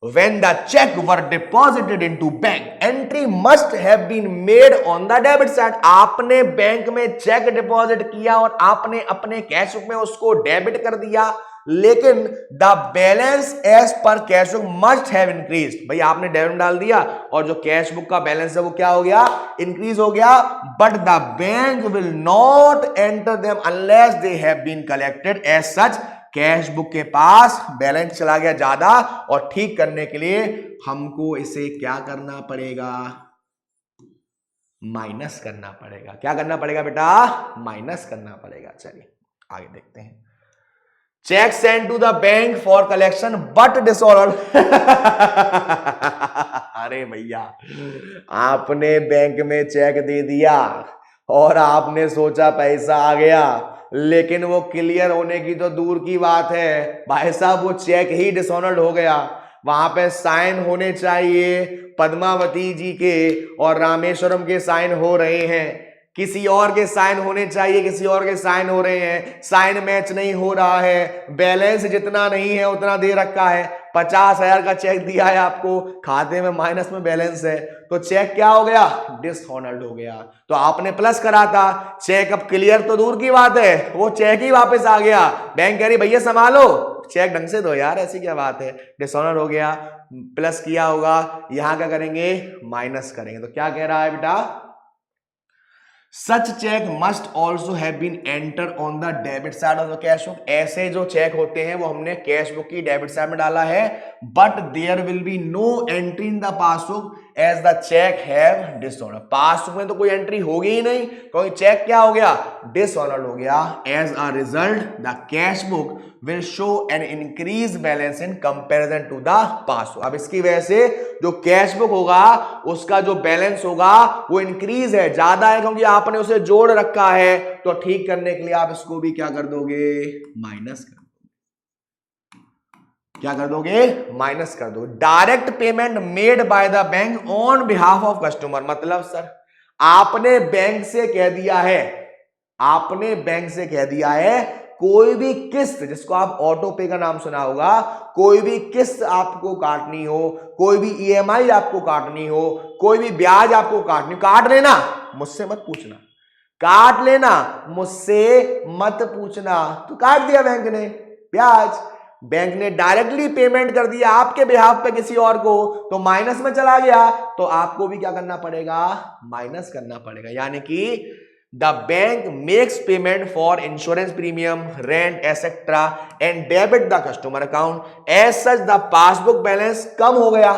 When the check were deposited into bank, entry must have been made on the debit side. आपने बैंक में चेक डिपॉजिट किया और आपने अपने कैश बुक में उसको डेबिट कर दिया, लेकिन the balance as per cash book must have increase. भाई आपने डेबिट डाल दिया और जो कैश बुक का बैलेंस है वो क्या हो गया, इंक्रीज हो गया, but the bank will not enter them unless they have been collected as such. Cash book के पास बैलेंस चला गया ज्यादा, और ठीक करने के लिए हमको इसे क्या करना पड़ेगा, माइनस करना पड़ेगा। क्या करना पड़ेगा बेटा, माइनस करना पड़ेगा। चलिए आगे देखते हैं। Cheque send to the bank for collection but disorder. अरे भैया, आपने बैंक में चेक दे दिया और आपने सोचा पैसा आ गया, लेकिन वो क्लियर होने की तो दूर की बात है भाई साहब, वो चेक ही डिसऑनर्ड हो गया। वहां पे साइन होने चाहिए पद्मावती जी के और रामेश्वरम के साइन हो रहे हैं, किसी और के साइन होने चाहिए, किसी और के साइन हो रहे हैं, साइन मैच नहीं हो रहा है, बैलेंस जितना नहीं है उतना दे रखा है। 50,000 का चेक दिया है आपको, खाते में माइनस में बैलेंस है, तो चेक क्या हो गया, डिसऑनर्ड हो गया। तो आपने प्लस करा था, चेक अब क्लियर तो दूर की बात है, वो चेक ही वापस आ गया। बैंक कह रही भैया संभालो, चेक ढंग से दो यार, ऐसी क्या बात है, डिसऑनर हो गया, प्लस किया होगा, यहां क्या करेंगे, माइनस करेंगे। तो क्या कह रहा है बेटा, such cheque must also have been enter on the debit side of the cash book. ऐसे जो चेक होते हैं वो हमने कैश बुक की डेबिट साइड में डाला है, but there will be no entry in the passbook as the cheque have dishonoured. Passbook में तो कोई एंट्री होगी ही नहीं, क्योंकि चेक क्या हो गया, डिसऑनर्ड हो गया। As a result the cash book will show an increase balance in comparison to the passbook. अब इसकी वजह से जो कैश बुक होगा उसका जो बैलेंस होगा वो इंक्रीज है, ज्यादा है, क्योंकि आपने उसे जोड़ रखा है। तो ठीक करने के लिए आप इसको भी क्या कर दोगे, माइनस कर क्या कर दोगे, माइनस कर दो। Direct payment made by the bank on behalf of customer. मतलब सर आपने बैंक से कह दिया है, आपने बैंक से कह दिया है कोई भी किस्त, जिसको आप ऑटो पे का नाम सुना होगा, कोई भी किस्त आपको काटनी हो, कोई भी ईएमआई आपको काटनी हो, कोई भी ब्याज आपको काटनी, काट लेना, मुझसे मत पूछना। काट लेना, मुझसे मत पूछना। तो काट दिया बैंक ने ब्याज, बैंक ने डायरेक्टली पेमेंट कर दिया आपके बिहाफ पे किसी और को, तो माइनस में चला गया, तो आपको भी क्या करना पड़ेगा, माइनस करना पड़ेगा। यानी कि the bank makes payment for insurance premium, rent etcetera and debit the customer account, as such the passbook balance कम हो गया,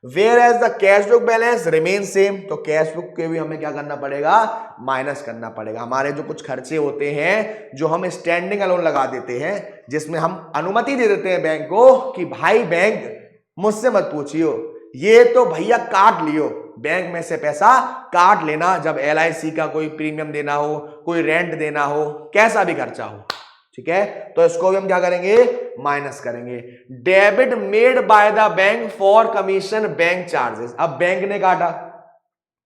whereas the cash book balance remain same. तो कैश बुक के भी हमें क्या करना पड़ेगा, माइनस करना पड़ेगा। हमारे जो कुछ खर्चे होते हैं जो हम स्टैंडिंग अलोन लगा देते हैं, जिसमें हम अनुमति दे देते हैं बैंक को कि भाई बैंक मुझसे मत पूछियो, ये तो भैया काट लियो, बैंक में से पैसा काट लेना जब LIC का कोई प्रीमियम देना हो, कोई रेंट देना हो, कैसा भी खर्चा हो, ठीक है। तो इसको भी हम क्या करेंगे, माइनस करेंगे। Debit made by the bank for commission bank charges, अब बैंक ने काटा,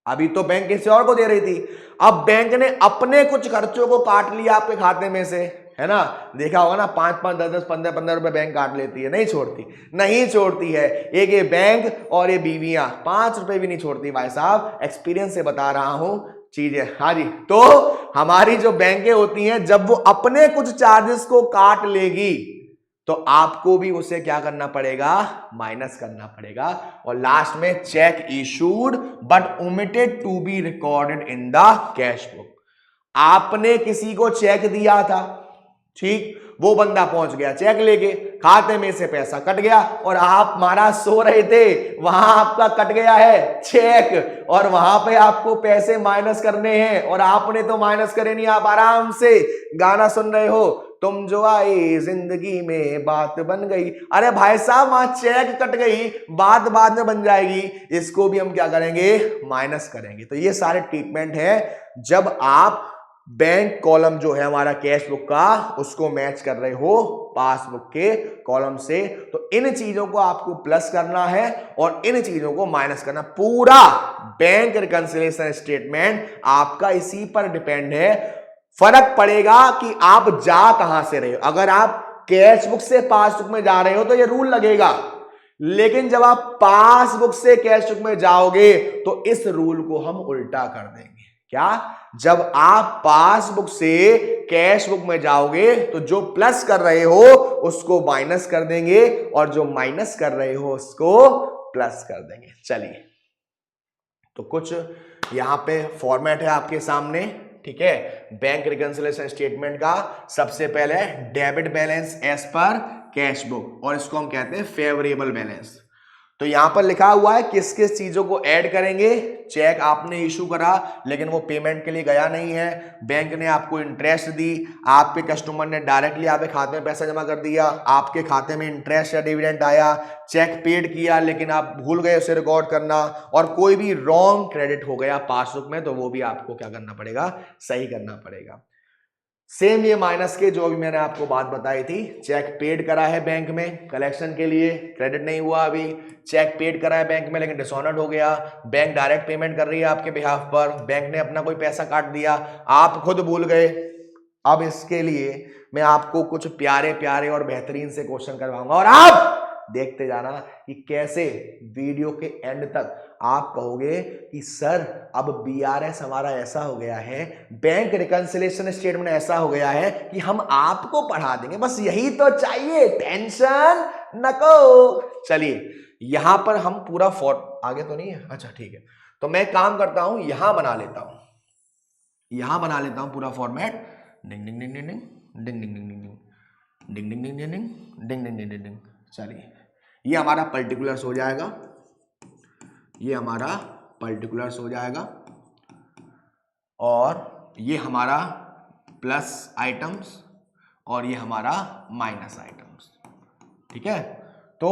अभी तो बैंक किसी और को दे रही थी, अब बैंक ने अपने कुछ खर्चों को काट लिया आपके खाते में से, है ना। देखा होगा ना, 5-5, 10-10, 15-15 रुपए बैंक काट लेती है, नहीं छोड़ती, नहीं छोड़ती है। एक ये बैंक और ये बीवियां 5 रुपए भी नहीं छोड़ती भाई साहब, एक्सपीरियंस से बता रहा हूं चीजें। हाँ जी, तो हमारी जो बैंकें होती हैं जब वो अपने कुछ चार्जेस को काट लेगी तो आपको भी उसे क्या करना पड़ेगा, माइनस करना पड़ेगा। और लास्ट में cheque issued but omitted to be recorded in the cash book, आपने किसी को चेक दिया था, ठीक, वो बंदा पहुंच गया चेक लेके, खाते में से पैसा कट गया और आप महाराज सो रहे थे, वहां आपका कट गया है चेक और वहां पे आपको पैसे माइनस करने हैं और आपने तो माइनस करे नहीं, आप आराम से गाना सुन रहे हो, तुम जो आए जिंदगी में बात बन गई। अरे भाई साहब वहां चेक कट गई, बात बाद में बन जाएगी, इसको भी हम क्या करेंगे, माइनस करेंगे। तो ये सारे ट्रीटमेंट है जब आप बैंक कॉलम जो है हमारा कैश बुक का उसको मैच कर रहे हो पासबुक के कॉलम से। तो इन चीजों को आपको प्लस करना है और इन चीजों को माइनस करना। पूरा बैंक रिकंसिलिएशन स्टेटमेंट आपका इसी पर डिपेंड है। फर्क पड़ेगा कि आप जा कहां से रहे हो। अगर आप कैश बुक से पासबुक में जा रहे हो तो ये रूल लगेगा, लेकिन जब आप पासबुक से कैश बुक में जाओगे तो इस रूल को हम उल्टा कर देंगे। क्या, जब आप पासबुक से कैश बुक में जाओगे तो जो प्लस कर रहे हो उसको माइनस कर देंगे और जो माइनस कर रहे हो उसको प्लस कर देंगे। चलिए, तो कुछ यहां पे फॉर्मेट है आपके सामने, ठीक है, बैंक रिकंसिलिएशन स्टेटमेंट का। सबसे पहले debit balance as per cash book, और इसको हम कहते हैं फेवरेबल बैलेंस। तो यहां पर लिखा हुआ है किस किस चीजों को ऐड करेंगे। चेक आपने इशू करा लेकिन वो पेमेंट के लिए गया नहीं है, बैंक ने आपको इंटरेस्ट दी, आपके कस्टमर ने डायरेक्टली आपके खाते में पैसा जमा कर दिया, आपके खाते में इंटरेस्ट या डिविडेंड आया, चेक पेड किया लेकिन आप भूल गए उसे रिकॉर्ड करना, और कोई भी रॉन्ग क्रेडिट हो गया पासबुक में तो वो भी आपको क्या करना पड़ेगा, सही करना पड़ेगा। सेम ये माइनस के जो भी मैंने आपको बात बताई थी, चेक पेड करा है बैंक में कलेक्शन के लिए, क्रेडिट नहीं हुआ अभी, चेक पेड करा है बैंक में लेकिन डिसऑनर्ड हो गया, बैंक डायरेक्ट पेमेंट कर रही है आपके बिहाफ पर, बैंक ने अपना कोई पैसा काट दिया, आप खुद भूल गए। अब इसके लिए मैं आपको कुछ प्यारे प्यारे और बेहतरीन से क्वेश्चन करवाऊंगा और आप देखते जाना कि कैसे वीडियो के एंड तक आप कहोगे कि सर अब BRS हमारा ऐसा हो गया है, बैंक रिकंसिलिएशन स्टेटमेंट ऐसा हो गया है कि हम आपको पढ़ा देंगे, बस यही तो चाहिए, टेंशन नको। चलिए यहां पर हम पूरा आगे तो नहीं है, अच्छा ठीक है, तो मैं काम करता हूं यहां बना लेता हूं, यहां बना लेता हूं पूरा फॉर्मेट। डिंग ding ding ding ding ding ding ding ding ding ding ding ding ding ding ding ding डिंग। चलिए ये हमारा पर्टिकुलर्स हो जाएगा, ये हमारा पर्टिकुलर्स हो जाएगा और ये हमारा प्लस आइटम्स और ये हमारा माइनस आइटम्स, ठीक है। तो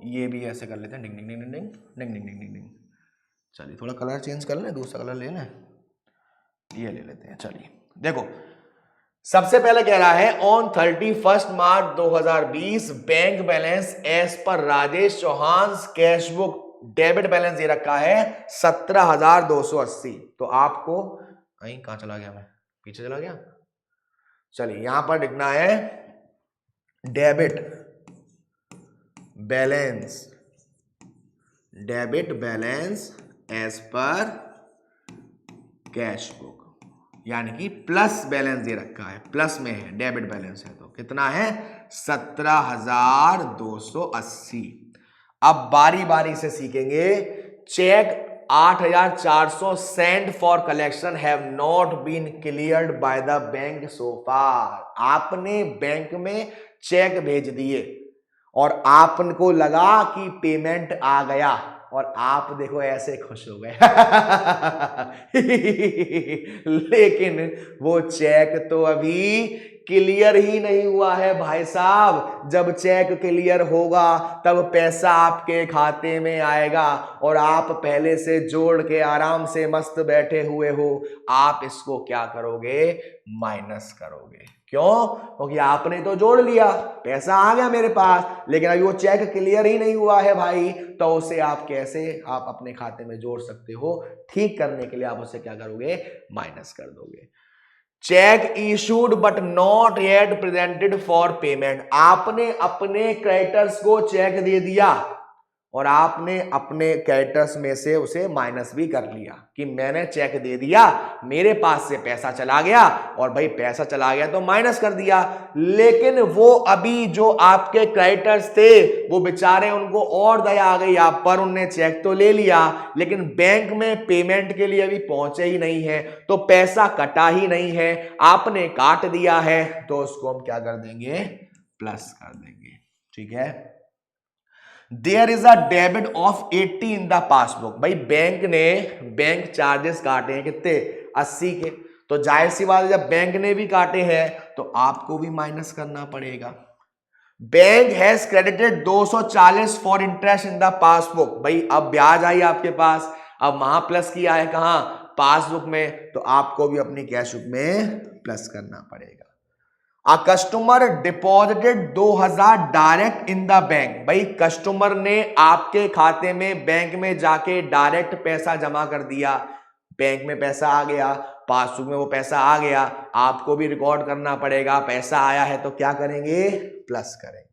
ये भी ऐसे कर लेते हैं, डिंग ding ding ding ding ding ding ding डिंग। चलिए थोड़ा कलर चेंज कर लें, दूसरा कलर ले लें, ये ले लेते हैं। चलिए देखो, सबसे पहले कह रहा है on 31 March 2020 bank balance as per Rajesh Chauhan cash book debit balance ये रखा है 17,280। तो आपको कहां चला गया, मैं पीछे चला गया, चलिए यहां पर लिखना है debit balance as per cash book, यानी कि प्लस बैलेंस दे रखा है, प्लस में है, डेबिट बैलेंस है। तो कितना है 17,280। अब बारी बारी से सीखेंगे। Cheque 8,400 send for collection have not been cleared by the bank so far. आपने बैंक में चेक भेज दिए और आपको लगा कि पेमेंट आ गया और आप देखो ऐसे खुश हो गए लेकिन वो चेक तो अभी क्लियर ही नहीं हुआ है भाई साहब। जब चेक क्लियर होगा तब पैसा आपके खाते में आएगा और आप पहले से जोड़ के आराम से मस्त बैठे हुए हो। आप इसको क्या करोगे, माइनस करोगे। क्यों? क्योंकि आपने तो जोड़ लिया, पैसा आ गया मेरे पास, लेकिन अभी वो चेक क्लियर ही नहीं हुआ है भाई। तो उसे आप कैसे आप अपने खाते में जोड़ सकते हो? ठीक करने के लिए आप उसे क्या करोगे, माइनस कर दोगे। Check issued but not yet presented for payment. आपने अपने क्रेडिटर्स को चेक दे दिया और आपने अपने क्रेडिटर्स में से उसे माइनस भी कर लिया कि मैंने चेक दे दिया, मेरे पास से पैसा चला गया और भाई पैसा चला गया तो माइनस कर दिया। लेकिन वो अभी जो आपके क्रेडिटर्स थे वो बेचारे, उनको और दया आ गई आप पर, उनने चेक तो ले लिया लेकिन बैंक में पेमेंट के लिए अभी पहुंचे ही नहीं है, तो पैसा कटा ही नहीं है, आपने काट दिया है, तो उसको हम क्या कर देंगे, प्लस कर देंगे। ठीक है। There is a debit of 80 in the passbook. भाई बैंक ने बैंक चार्जेस काटे हैं कितने, 80 के। तो जाहिर सी बात है जब बैंक ने भी काटे हैं तो आपको भी माइनस करना पड़ेगा। Bank has credited 240 for interest in the passbook. भाई अब ब्याज आई आपके पास, अब वहां प्लस किया है कहां, पासबुक में, तो आपको भी अपनी कैश बुक में प्लस करना पड़ेगा। A customer deposited 2000 direct in the bank. भाई कस्टमर ने आपके खाते में बैंक में जाके डायरेक्ट पैसा जमा कर दिया, बैंक में पैसा आ गया, पासबुक में वो पैसा आ गया, आपको भी रिकॉर्ड करना पड़ेगा। पैसा आया है तो क्या करेंगे, प्लस करेंगे।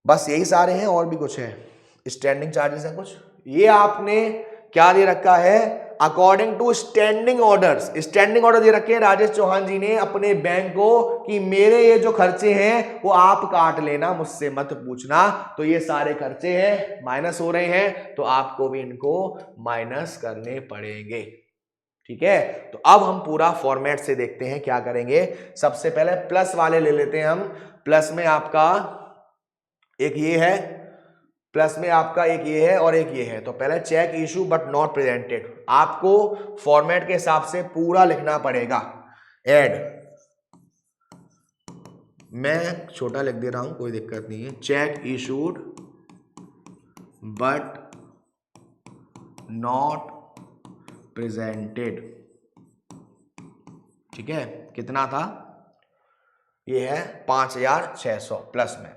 बस यही सारे हैं, और भी कुछ है, स्टैंडिंग चार्जेस है कुछ। ये आपने क्या दे रखा है, according to standing orders. Standing order दे रखे हैं राजेश चौहान जी ने अपने बैंक को कि मेरे ये जो खर्चे हैं वो आप काट लेना, मुझसे मत पूछना। तो ये सारे खर्चे हैं, माइनस हो रहे हैं, तो आपको भी इनको माइनस करने पड़ेंगे। ठीक है। तो अब हम पूरा फॉर्मेट से देखते हैं क्या करेंगे। सबसे पहले प्लस वाले ले लेते हैं हम। प्लस में आपका एक ये है, प्लस में आपका एक ये है और एक ये है। तो पहले cheque issue but not presented, आपको फॉर्मेट के हिसाब से पूरा लिखना पड़ेगा। ऐड, मैं छोटा लिख दे रहा हूं, कोई दिक्कत नहीं है। Check issued but not presented. ठीक है, कितना था, ये है 5,600 प्लस में।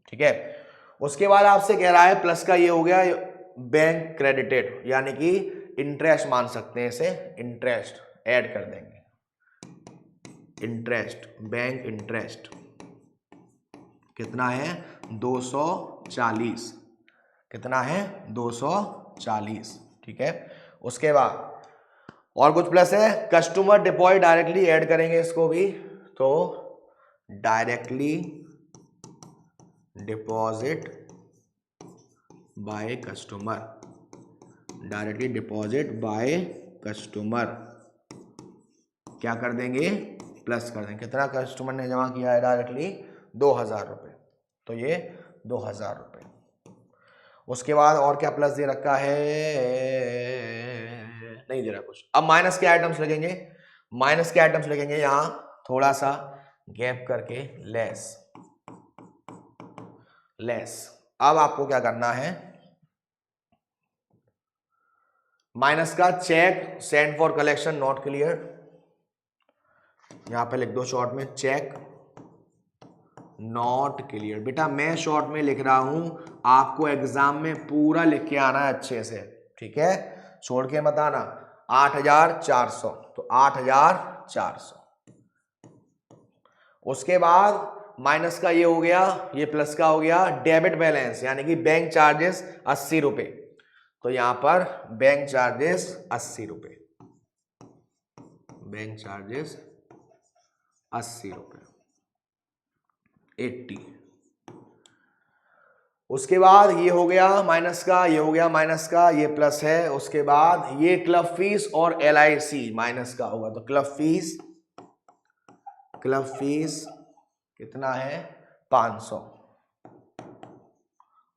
ठीक है। उसके बाद आपसे कह रहा है प्लस का ये हो गया बैंक क्रेडिटेड, यानी कि इंटरेस्ट मान सकते हैं इसे, इंटरेस्ट ऐड कर देंगे। इंटरेस्ट, बैंक इंटरेस्ट कितना है 240, कितना है 240। ठीक है। उसके बाद और कुछ प्लस है, कस्टमर डिपॉजिट डायरेक्टली ऐड करेंगे इसको भी। तो directly deposit by customer, directly deposit by customer क्या कर देंगे, प्लस कर देंगे। कितना कस्टमर ने जमा किया है डायरेक्टली, 2,000 रुपये, तो ये 2,000 रुपये। उसके बाद और क्या प्लस दे रखा है, नहीं दे रहा कुछ। अब माइनस के आइटम्स लगेंगे, माइनस के आइटम्स लगेंगे यहां थोड़ा सा गैप करके, लेस लेस। अब आपको क्या करना है, माइनस का cheque send for collection not clear, यहां पे लिख दो शॉर्ट में, चेक नॉट क्लियर। बेटा मैं शॉर्ट में लिख रहा हूं, आपको एग्जाम में पूरा लिख के आना है अच्छे से। ठीक है, छोड़ के मत आना। 8,400, तो 8,400। उसके बाद माइनस का ये हो गया, ये प्लस का हो गया डेबिट बैलेंस, यानी कि बैंक चार्जेस 80 रुपए। तो यहां पर बैंक चार्जेस 80 रुपए। बैंक चार्जेस 80 रुपये 80। उसके बाद ये हो गया माइनस का, ये हो गया माइनस का, ये प्लस है। उसके बाद ये क्लब फीस और LIC माइनस का होगा, तो क्लब फीस कितना है 500,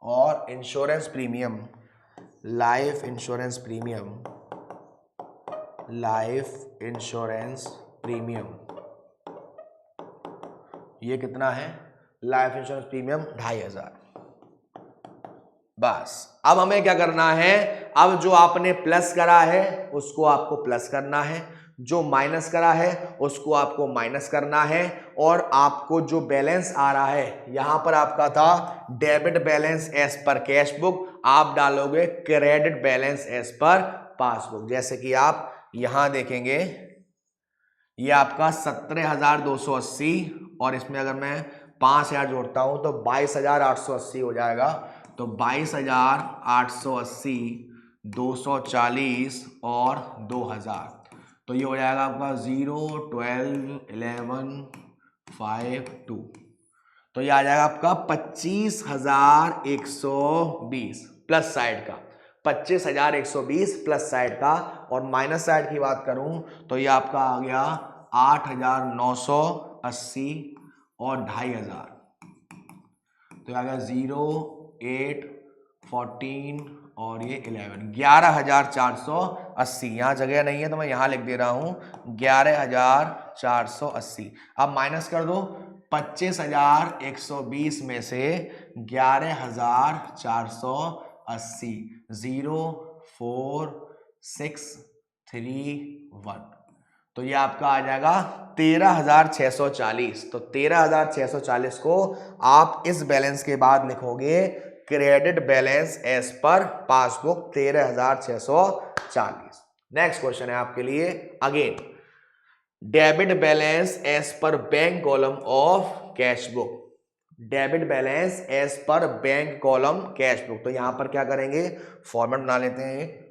और insurance premium, life insurance premium ये कितना है, लाइफ इंश्योरेंस प्रीमियम 2500। बस अब हमें क्या करना है, अब जो आपने प्लस करा है उसको आपको प्लस करना है, जो माइनस करा है उसको आपको माइनस करना है, और आपको जो बैलेंस आ रहा है यहां पर आपका था debit balance as per cash book, आप डालोगे credit balance as per passbook. जैसे कि आप यहां देखेंगे ये आपका 17,280, और इसमें अगर मैं 5,000 जोड़ता हूं तो 22,880 हो जाएगा। तो 22,880, 240 और 2,000, तो ये हो जाएगा आपका 0, 12, 11, 5, 2। तो ये आ जाएगा आपका 25,120 प्लस साइड का, 25,120 प्लस साइड का, और माइनस साइड की बात करूं तो ये आपका आ गया 8,980 और 2,500। तो ये आ गया 0, 8, 14 और ये 11, 11,480। यहाँ जगह नहीं है तो मैं यहाँ लिख दे रहा हूं 11,480। अब माइनस कर दो 25,120 में से 11,480, 0, 4, 6, 3, 1, तो ये आपका आ जाएगा 13,640। तो 13,640 को आप इस बैलेंस के बाद लिखोगे credit balance as per passbook 13,640। Next question है आपके लिए again debit balance as per bank column of cash book, debit balance as per bank column cash book. तो यहां पर क्या करेंगे, फॉर्मेट बना लेते हैं।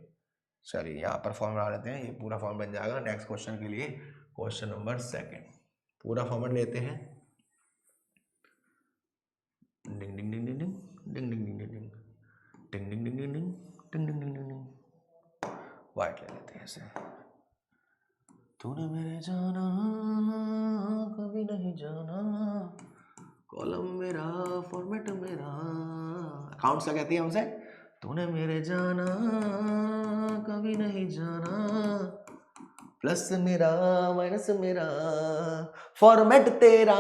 चलिए यहां पर फॉर्मेट बना लेते हैं, ये पूरा फॉर्म बन जाएगा नेक्स्ट क्वेश्चन के लिए। क्वेश्चन नंबर 2 पूरा फॉर्मेट लेते हैं। डिंग ding ding ding ding ding ding ding ding ding ding ding ding ding ding ding ding ding डिंग। वाइट ले लेते हैं ऐसे। तूने मेरे जाना कभी नहीं जाना, कॉलम मेरा फॉर्मेट मेरा, अकाउंट्स क्या कहती है हमसे, तूने मेरे जाना कभी नहीं जाना, प्लस मेरा माइनस मेरा, फॉर्मेट तेरा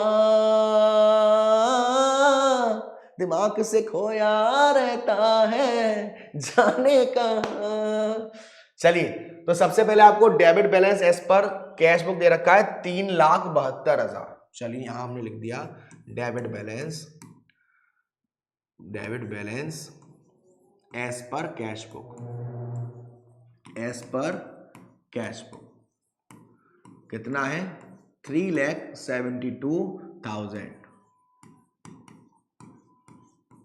दिमाग से खोया रहता है जाने का। चलिए तो सबसे पहले आपको debit balance as per cash book दे रखा है 3,72,000। चलिए यहां हमने लिख दिया debit balance as per cash book, कितना है 3,72,000।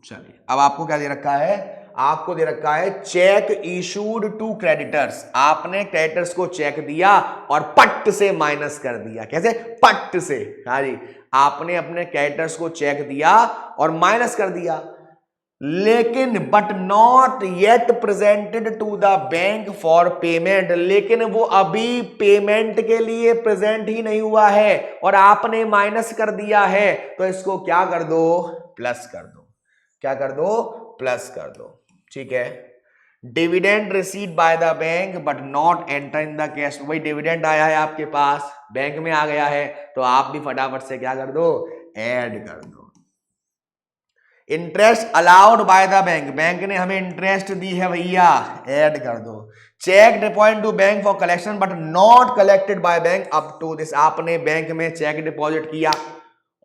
चलिए अब आपको क्या दे रखा है, आपको दे रखा है चेक इशूड टू क्रेडिटर्स। आपने क्रेडिटर्स को चेक दिया और पट से माइनस कर दिया। कैसे, पट से, हाँ जी, आपने अपने क्रेडिटर्स को चेक दिया और माइनस कर दिया, लेकिन but not yet presented to the bank for payment, लेकिन वो अभी पेमेंट के लिए प्रेजेंट ही नहीं हुआ है और आपने माइनस कर दिया है, तो इसको क्या कर दो, प्लस कर दो। क्या कर दो, प्लस कर दो। ठीक है, dividend received by the bank but not enter in the cash. वही डिविडेंड आया है आपके पास, बैंक में आ गया है, तो आप भी फटाफट से क्या कर दो, ऐड कर दो। Interest allowed by the bank, bank ने हमें इंटरेस्ट दी है भैया, ऐड कर दो। Cheque deposit to bank for collection but not collected by bank up to this, आपने बैंक में चेक डिपॉजिट किया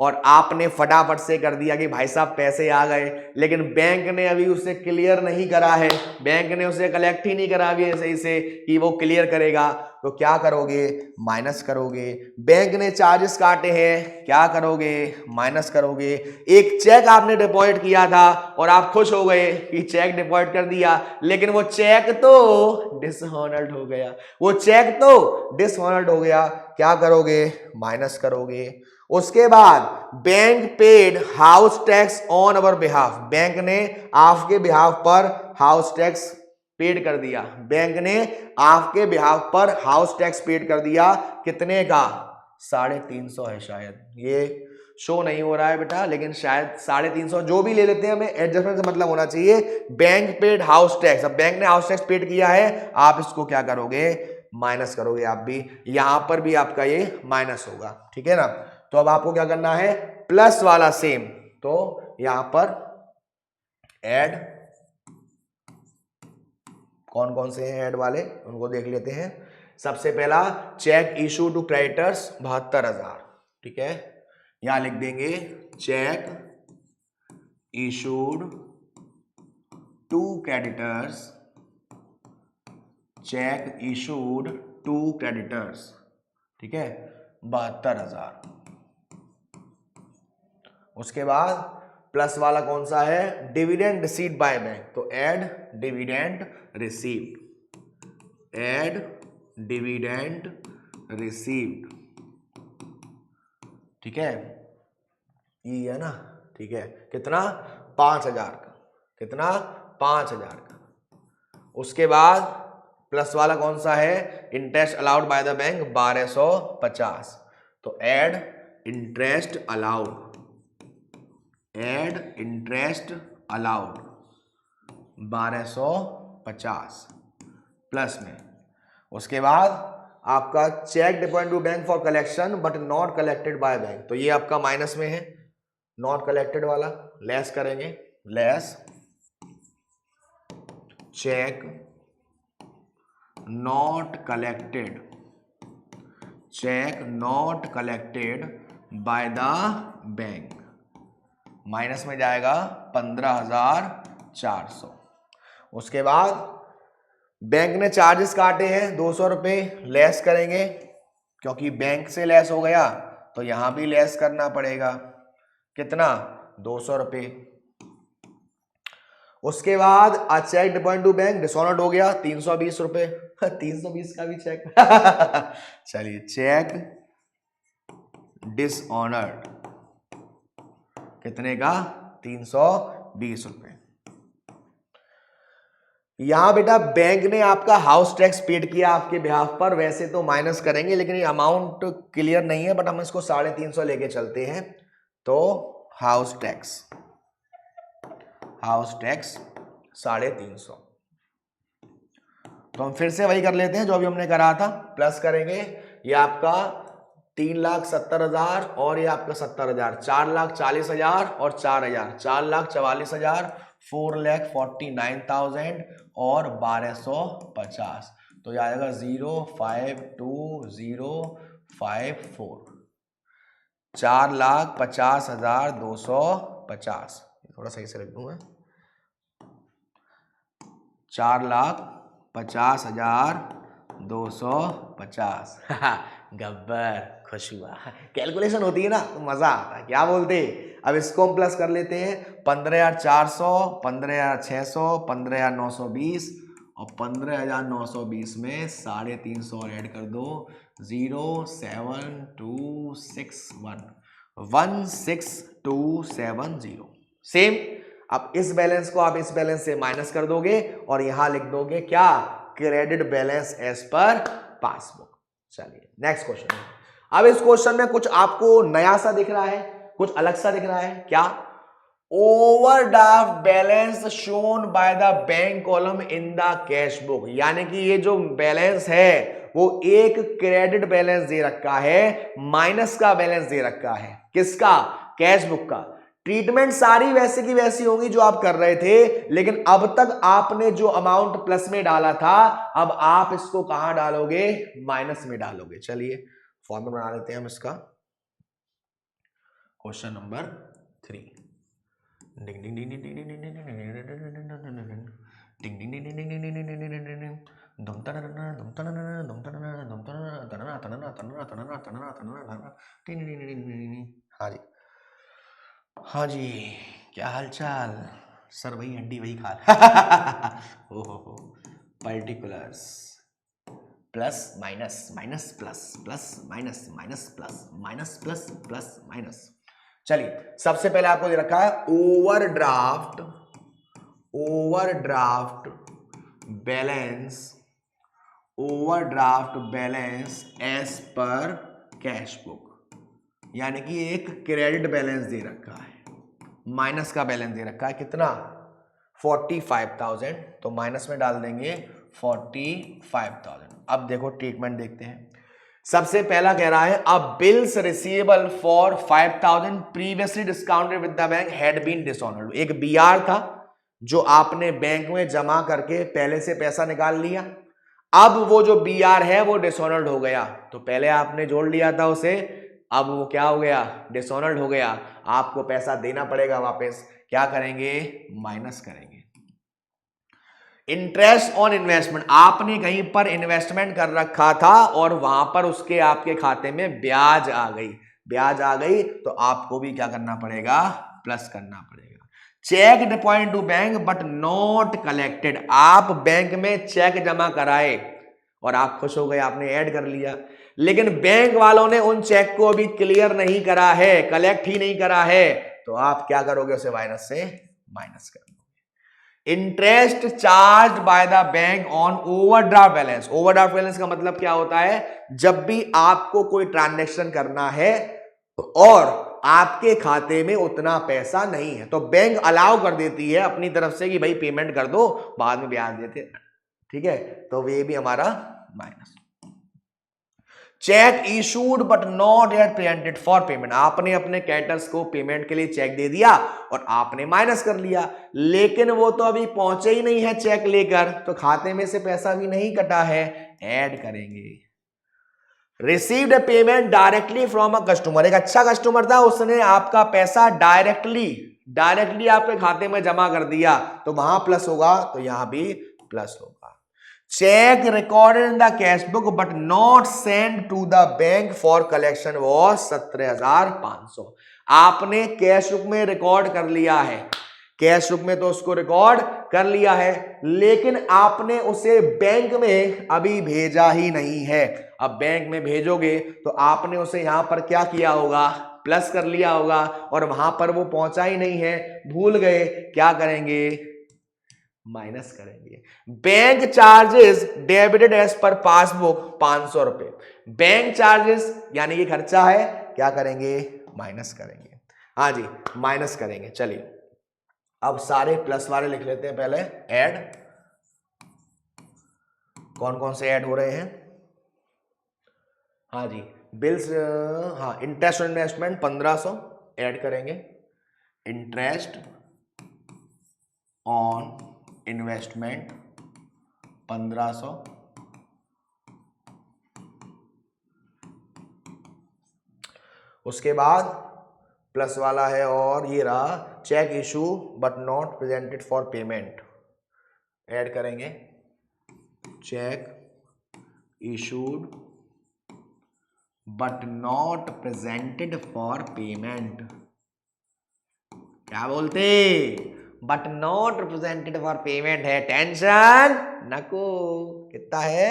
और आपने फटाफट से कर दिया कि भाई साहब पैसे आ गए, लेकिन बैंक ने अभी उसे क्लियर नहीं करा है, बैंक ने उसे कलेक्ट ही नहीं करा अभी सही से कि वो क्लियर करेगा, तो क्या करोगे, माइनस करोगे। बैंक ने चार्जेस काटे हैं, क्या करोगे, माइनस करोगे। एक चेक आपने डिपॉजिट किया था और आप खुश हो गए कि चेक डिपॉजिट कर दिया, लेकिन वो चेक तो डिसऑनर्ड हो गया, वो चेक तो डिसऑनर्ड हो गया, क्या करोगे, माइनस करोगे। उसके बाद bank paid house tax on our behalf, bank ने आपके बिहाफ पर हाउस टैक्स पेड कर दिया, बैंक ने आपके बिहाफ पर हाउस टैक्स पेड कर दिया, कितने का, 350 है शायद, ये शो नहीं हो रहा है बेटा, लेकिन शायद 350, जो भी ले लेते हैं, हमें एडजस्टमेंट से मतलब होना चाहिए। बैंक पेड हाउस टैक्स, अब बैंक ने हाउस टैक्स पेड किया है, आप इसको क्या करोगे, माइनस करोगे। आप भी यहां पर भी आपका ये माइनस होगा, ठीक है ना। तो अब आपको क्या करना है, प्लस वाला सेम, तो यहां पर ऐड, कौन कौन से हैं ऐड वाले उनको देख लेते हैं। सबसे पहला चेक इशू टू क्रेडिटर्स 72,000, ठीक है, यहां लिख देंगे cheque issued to creditors, cheque issued to creditors, ठीक है, 72,000। उसके बाद प्लस वाला कौन सा है, डिविडेंड रिसीव्ड बाय बैंक, तो add dividend received, add dividend received, ठीक है, ये है ना, ठीक है, कितना, 5,000 का, कितना, 5,000 का। उसके बाद प्लस वाला कौन सा है, interest allowed by the bank 1250, तो add interest allowed, add interest allowed 1250 plus में। उसके बाद आपका cheque deposit to bank for collection but not collected by bank, तो ये आपका माइनस में है, नॉट कलेक्टेड वाला, लेस करेंगे, less cheque not collected, cheque not collected by the bank, minus में जाएगा 15,400। उसके बाद बैंक ने चार्जेस काटे हैं 200 रुपए, लेस करेंगे, क्योंकि बैंक से लेस हो गया तो यहां भी लेस करना पड़ेगा, कितना, 200 रुपए। उसके बाद cheque deposit to bank dishonoured हो गया 320 रुपए 320 का भी चेक चलिए, चेक डिसऑनर्ड कितने का, 320 रुपए। यहां बेटा बैंक ने आपका हाउस टैक्स पेड किया आपके बिहाफ पर, वैसे तो माइनस करेंगे, लेकिन ये अमाउंट क्लियर नहीं है, बट हम इसको 350 लेके चलते हैं। तो हाउस टैक्स 350, तो हम फिर से वही कर लेते हैं जो अभी हमने करा था, प्लस करेंगे, ये आपका 3,70,000 और ये आपका 70,000, 4,40,000 और 4,000, 4,44,000, 4,49,000 और 1,250, तो ये आएगा 052,054, 4,50,250, थोड़ा सही से लिख दूंगा, 4,50,250 गब्बर खुश हुआ, कैलकुलेशन होती है ना तो मजा आता है, क्या बोलते। अब इसको हम प्लस कर लेते हैं, 15,400, 15,600, 15,920 और 15,920 में 350 और ऐड कर दो, 07261 16270, सेम। अब इस बैलेंस को आप इस बैलेंस से माइनस कर दोगे और यहां लिख दोगे क्या, credit balance as per passbook. चलिए नेक्स्ट क्वेश्चन। अब इस क्वेश्चन में कुछ आपको नया सा दिख रहा है, कुछ अलग सा दिख रहा है, क्या, overdraft balance shown by the bank column in the cash book, यानी कि ये जो बैलेंस है वो एक क्रेडिट बैलेंस दे रखा है, माइनस का बैलेंस दे रखा है, किसका, कैश बुक का। ट्रीटमेंट सारी वैसे की वैसी होंगी जो आप कर रहे थे, लेकिन अब तक आपने जो अमाउंट प्लस में डाला था, अब आप इसको कहां डालोगे, माइनस में डालोगे। चलिए फॉर्मूला बना लेते हैं हम इसका, क्वेश्चन नंबर 3। हाँ जी, हाँ जी, क्या हाल चाल सर, वही हड्डी वही खाल हो, particulars plus minus minus plus plus minus minus plus minus plus plus minus. चलिए सबसे पहले आपको दे रखा है overdraft balance as per cash book, यानी कि एक क्रेडिट बैलेंस दे रखा है, माइनस का बैलेंस दे रखा है कितना 45,000, तो माइनस में डाल देंगे 45,000। अब देखो ट्रीटमेंट देखते हैं। सबसे पहला कह रहा है a bills receivable for 5,000 previously discounted with the bank had been dishonoured. एक बीआर था जो आपने बैंक में जमा करके पहले से पैसा निकाल लिया, अब वो जो बीआर है वो डिसऑनर्ड हो गया, तो पहले आपने जोड़ लिया था उसे, अब वो क्या हो गया डिसऑनर्ड हो गया, आपको पैसा देना पड़ेगा वापस, क्या करेंगे माइनस करेंगे। इंटरेस्ट ऑन इन्वेस्टमेंट, आपने कहीं पर इन्वेस्टमेंट कर रखा था और वहां पर उसके आपके खाते में ब्याज आ गई तो आपको भी क्या करना पड़ेगा प्लस करना पड़ेगा। Cheque deposit to bank but not collected, आप बैंक में चेक जमा कराए और आप खुश हो गए, आपने ऐड कर लिया, लेकिन बैंक वालों ने उन चेक को अभी क्लियर नहीं करा है, कलेक्ट ही नहीं करा है, तो आप क्या करोगे उसे माइनस से माइनस कर दोगे। Interest charge by the bank on overdraft balance, overdraft balance का मतलब क्या होता है, जब भी आपको कोई ट्रांजैक्शन करना है और आपके खाते में उतना पैसा नहीं है तो बैंक अलाउ कर देती है अपनी तरफ से कि भाई पेमेंट कर दो, बाद में ब्याज देते, ठीक है, तो ये भी हमारा minus. Check issued but not yet presented for payment, आपने अपने कैटर्स को पेमेंट के लिए चेक दे दिया और आपने माइनस कर लिया, लेकिन वो तो अभी पहुंचे ही नहीं है चेक लेकर, तो खाते में से पैसा भी नहीं कटा है, ऐड करेंगे। Received payment directly from a customer, एक अच्छा कस्टमर था, उसने आपका पैसा डायरेक्टली आपके खाते में जमा कर दिया, तो वहां प्लस होगा, तो यहां भी प्लस होगा। Cheque recorded in the cash book but not send to the bank for collection was 17,500, आपने कैश बुक में रिकॉर्ड कर लिया है, कैश बुक में तो उसको रिकॉर्ड कर लिया है, लेकिन आपने उसे बैंक में अभी भेजा ही नहीं है। अब बैंक में भेजोगे तो आपने उसे यहां पर क्या किया होगा प्लस कर लिया होगा, और वहां पर वो पहुंचा ही नहीं है, भूल गए, क्या करेंगे माइनस करेंगे। Bank charges debited as per passbook 500 रुपए, बैंक चार्जेस यानी कि खर्चा है, क्या करेंगे माइनस करेंगे, हाँ जी माइनस करेंगे। चलिए अब सारे प्लस वाले लिख लेते हैं पहले, ऐड कौन कौन से ऐड हो रहे हैं, हाँ जी बिल्स, हाँ इंटरेस्ट ऑन इन्वेस्टमेंट 1500 ऐड करेंगे, इंटरेस्ट ऑन इन्वेस्टमेंट 1500, उसके बाद प्लस वाला है और ये रहा cheque issue but not presented for payment, add करेंगे, cheque issued but not presented for payment, क्या बोलते but not presented for payment है, टेंशन नको, कितना है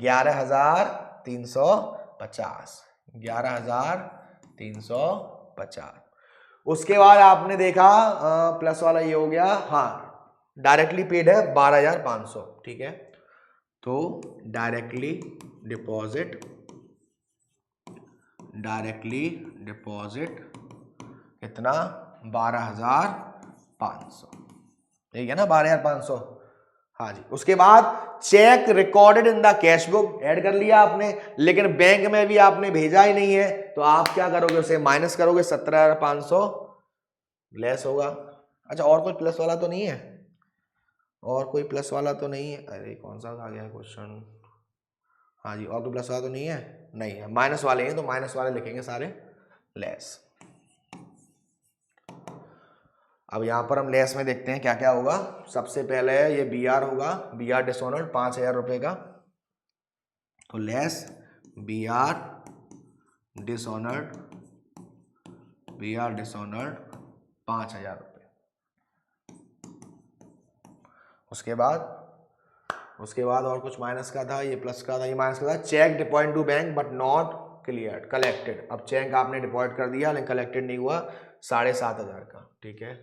11,350, 11,350। उसके बाद आपने देखा प्लस वाला ये हो गया, हाँ डायरेक्टली पेड है 12,500, ठीक है, तो डायरेक्टली डिपॉजिट कितना 12,500, ठीक है ना 12,500, हाँ जी। उसके बाद cheque recorded in the cash book add कर लिया आपने, लेकिन बैंक में भी आपने भेजा ही नहीं है, तो आप क्या करोगे उसे माइनस करोगे, 17,500 लेस होगा। अच्छा और कोई प्लस वाला तो नहीं है, और कोई प्लस वाला तो नहीं है, अरे कौन सा आ गया क्वेश्चन, हाँ जी और कोई प्लस वाला तो नहीं है, नहीं है, माइनस वाले हैं तो माइनस वाले लिखेंगे सारे लेस। अब यहां पर हम लेस में देखते हैं क्या क्या होगा। सबसे पहले ये बी आर होगा, बी आर डिसऑनर्ड 5,000 रुपए का, तो लेस बी आर डिसऑनर्ड 5,000 रुपए। उसके बाद उसके बाद और कुछ माइनस का था, ये प्लस का था, ये माइनस का था। Cheque deposit to bank but not cleared collected. अब चेक आपने डिपॉजिट कर दिया लेकिन कलेक्टेड नहीं हुआ 7,500 का, ठीक है।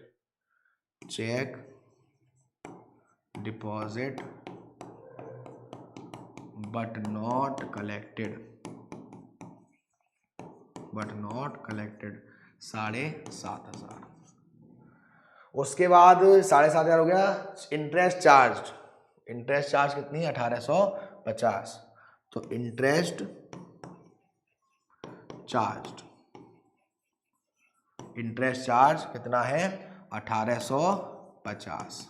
Cheque deposit but not collected 7,500। उसके बाद 7,500 हो गया। इंटरेस्ट चार्ज कितनी है 1,850। तो इंटरेस्ट चार्ज कितना है 1,850।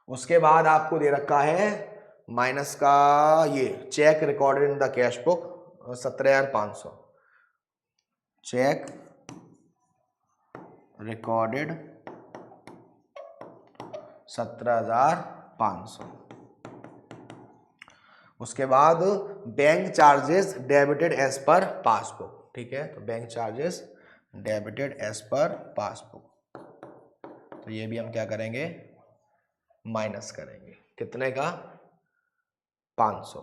उसके बाद आपको दे रखा है माइनस का ये cheque recorded in the cash book 17,500। Cheque recorded 17,500। उसके बाद bank charges debited as per passbook, ठीक है। तो bank charges debited as per passbook, तो ये भी हम क्या करेंगे माइनस करेंगे। कितने का 500।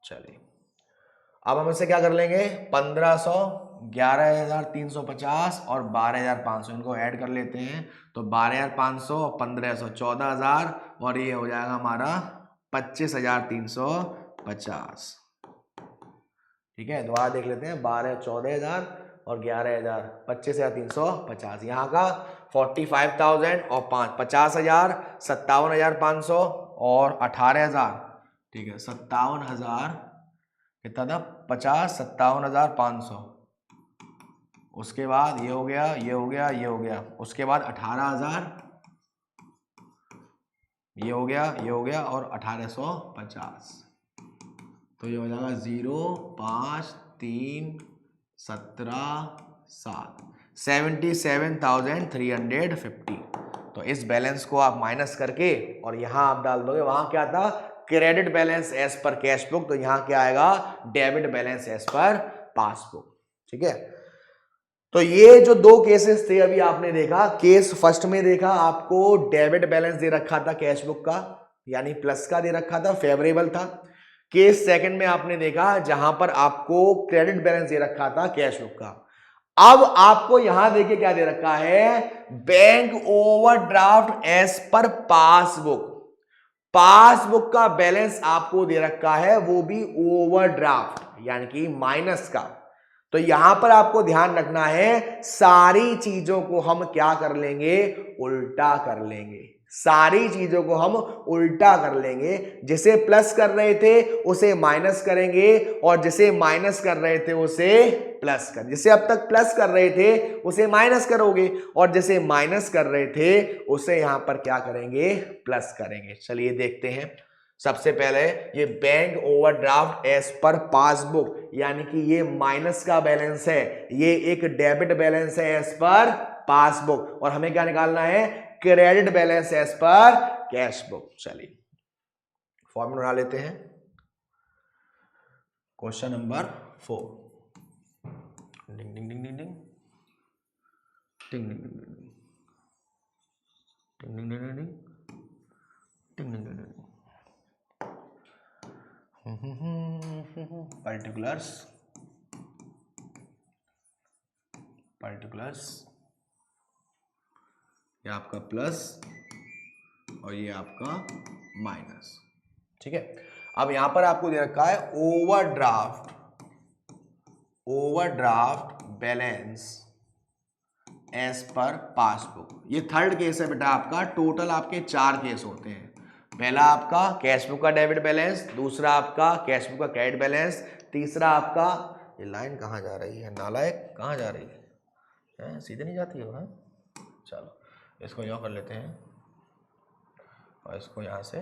चलिए अब हम इसे क्या कर लेंगे 1500, 11,350 और 12,500 इनको ऐड कर लेते हैं। तो 12,500 और 1,500 14,000 और ये हो जाएगा हमारा 25,350, ठीक है। दोबारा देख लेते हैं 14,000 और 11,000 25,350। यहाँ का 45,000 और 50,000 57,500 और 18,000, ठीक है। 57,000 कितना था 50 57,500। उसके बाद ये हो गया, ये हो गया, ये हो गया। उसके बाद 18,000 ये हो गया, ये हो गया और 1,850। तो ये हो जाएगा 0 5 3 17 7 77,350। तो इस बैलेंस को आप माइनस करके और यहां आप डाल दोगे, वहां क्या था credit balance as per cash book, तो यहां क्या आएगा debit balance as per passbook, ठीक है। तो ये जो दो केसेस थे अभी आपने देखा, केस फर्स्ट में देखा आपको डेबिट बैलेंस दे रखा था कैश बुक का, यानी प्लस का दे रखा था, फेवरेबल था। केस सेकंड में आपने देखा जहां पर आपको क्रेडिट बैलेंस दे रखा था कैश बुक का। अब आपको यहां देखिए क्या दे रखा है bank overdraft as per passbook. Passbook का बैलेंस आपको दे रखा है वो भी ओवरड्राफ्ट यानी कि माइनस का। तो यहां पर आपको ध्यान रखना है सारी चीजों को हम क्या कर लेंगे उल्टा कर लेंगे। सारी चीजों को हम उल्टा कर लेंगे। जिसे प्लस कर रहे थे उसे माइनस करेंगे और जिसे माइनस कर रहे थे उसे प्लस कर, जिसे अब तक प्लस कर रहे थे उसे माइनस करोगे और जिसे माइनस कर रहे थे उसे यहां पर क्या करेंगे प्लस करेंगे। चलिए देखते हैं। सबसे पहले ये bank overdraft as per passbook यानी कि ये माइनस का बैलेंस है, ये एक डेबिट बैलेंस है एज पर पासबुक और हमें क्या निकालना है credit balance as per cash book. चलिए फॉर्मूला बना लेते हैं। Question number 4। Ding ding ding ding ding ding ding ding ding ding ding ding ding ding ding ding particulars ये आपका प्लस और ये आपका माइनस, ठीक है। अब यहां पर आपको दे रखा है overdraft balance as per passbook. ये थर्ड केस है बेटा आपका। टोटल आपके 4 केस होते हैं। पहला आपका कैश बुक का डेबिट बैलेंस, दूसरा आपका कैश बुक का क्रेडिट बैलेंस, तीसरा आपका ये लाइन कहाँ जा रही है नालायक, कहाँ जा रही है सीधे नहीं जाती है। चलो इसको यहाँ कर लेते हैं और इसको यहाँ से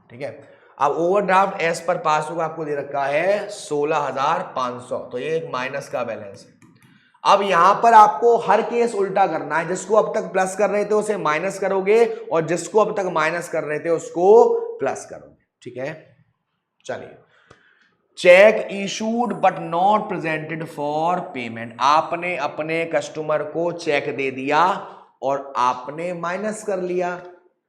ठीक है। अब ओवरड्राफ्ट एज पर पासबुक आपको दे रखा है 16,500, तो ये एक माइनस का बैलेंस है। अब यहां पर आपको हर केस उल्टा करना है। जिसको अब तक प्लस कर रहे थे उसे माइनस करोगे और जिसको अब तक माइनस कर रहे थे उसको प्लस करोगे, ठीक है। चलिए check issued but not presented for payment. आपने अपने कस्टमर को चेक दे दिया और आपने माइनस कर लिया,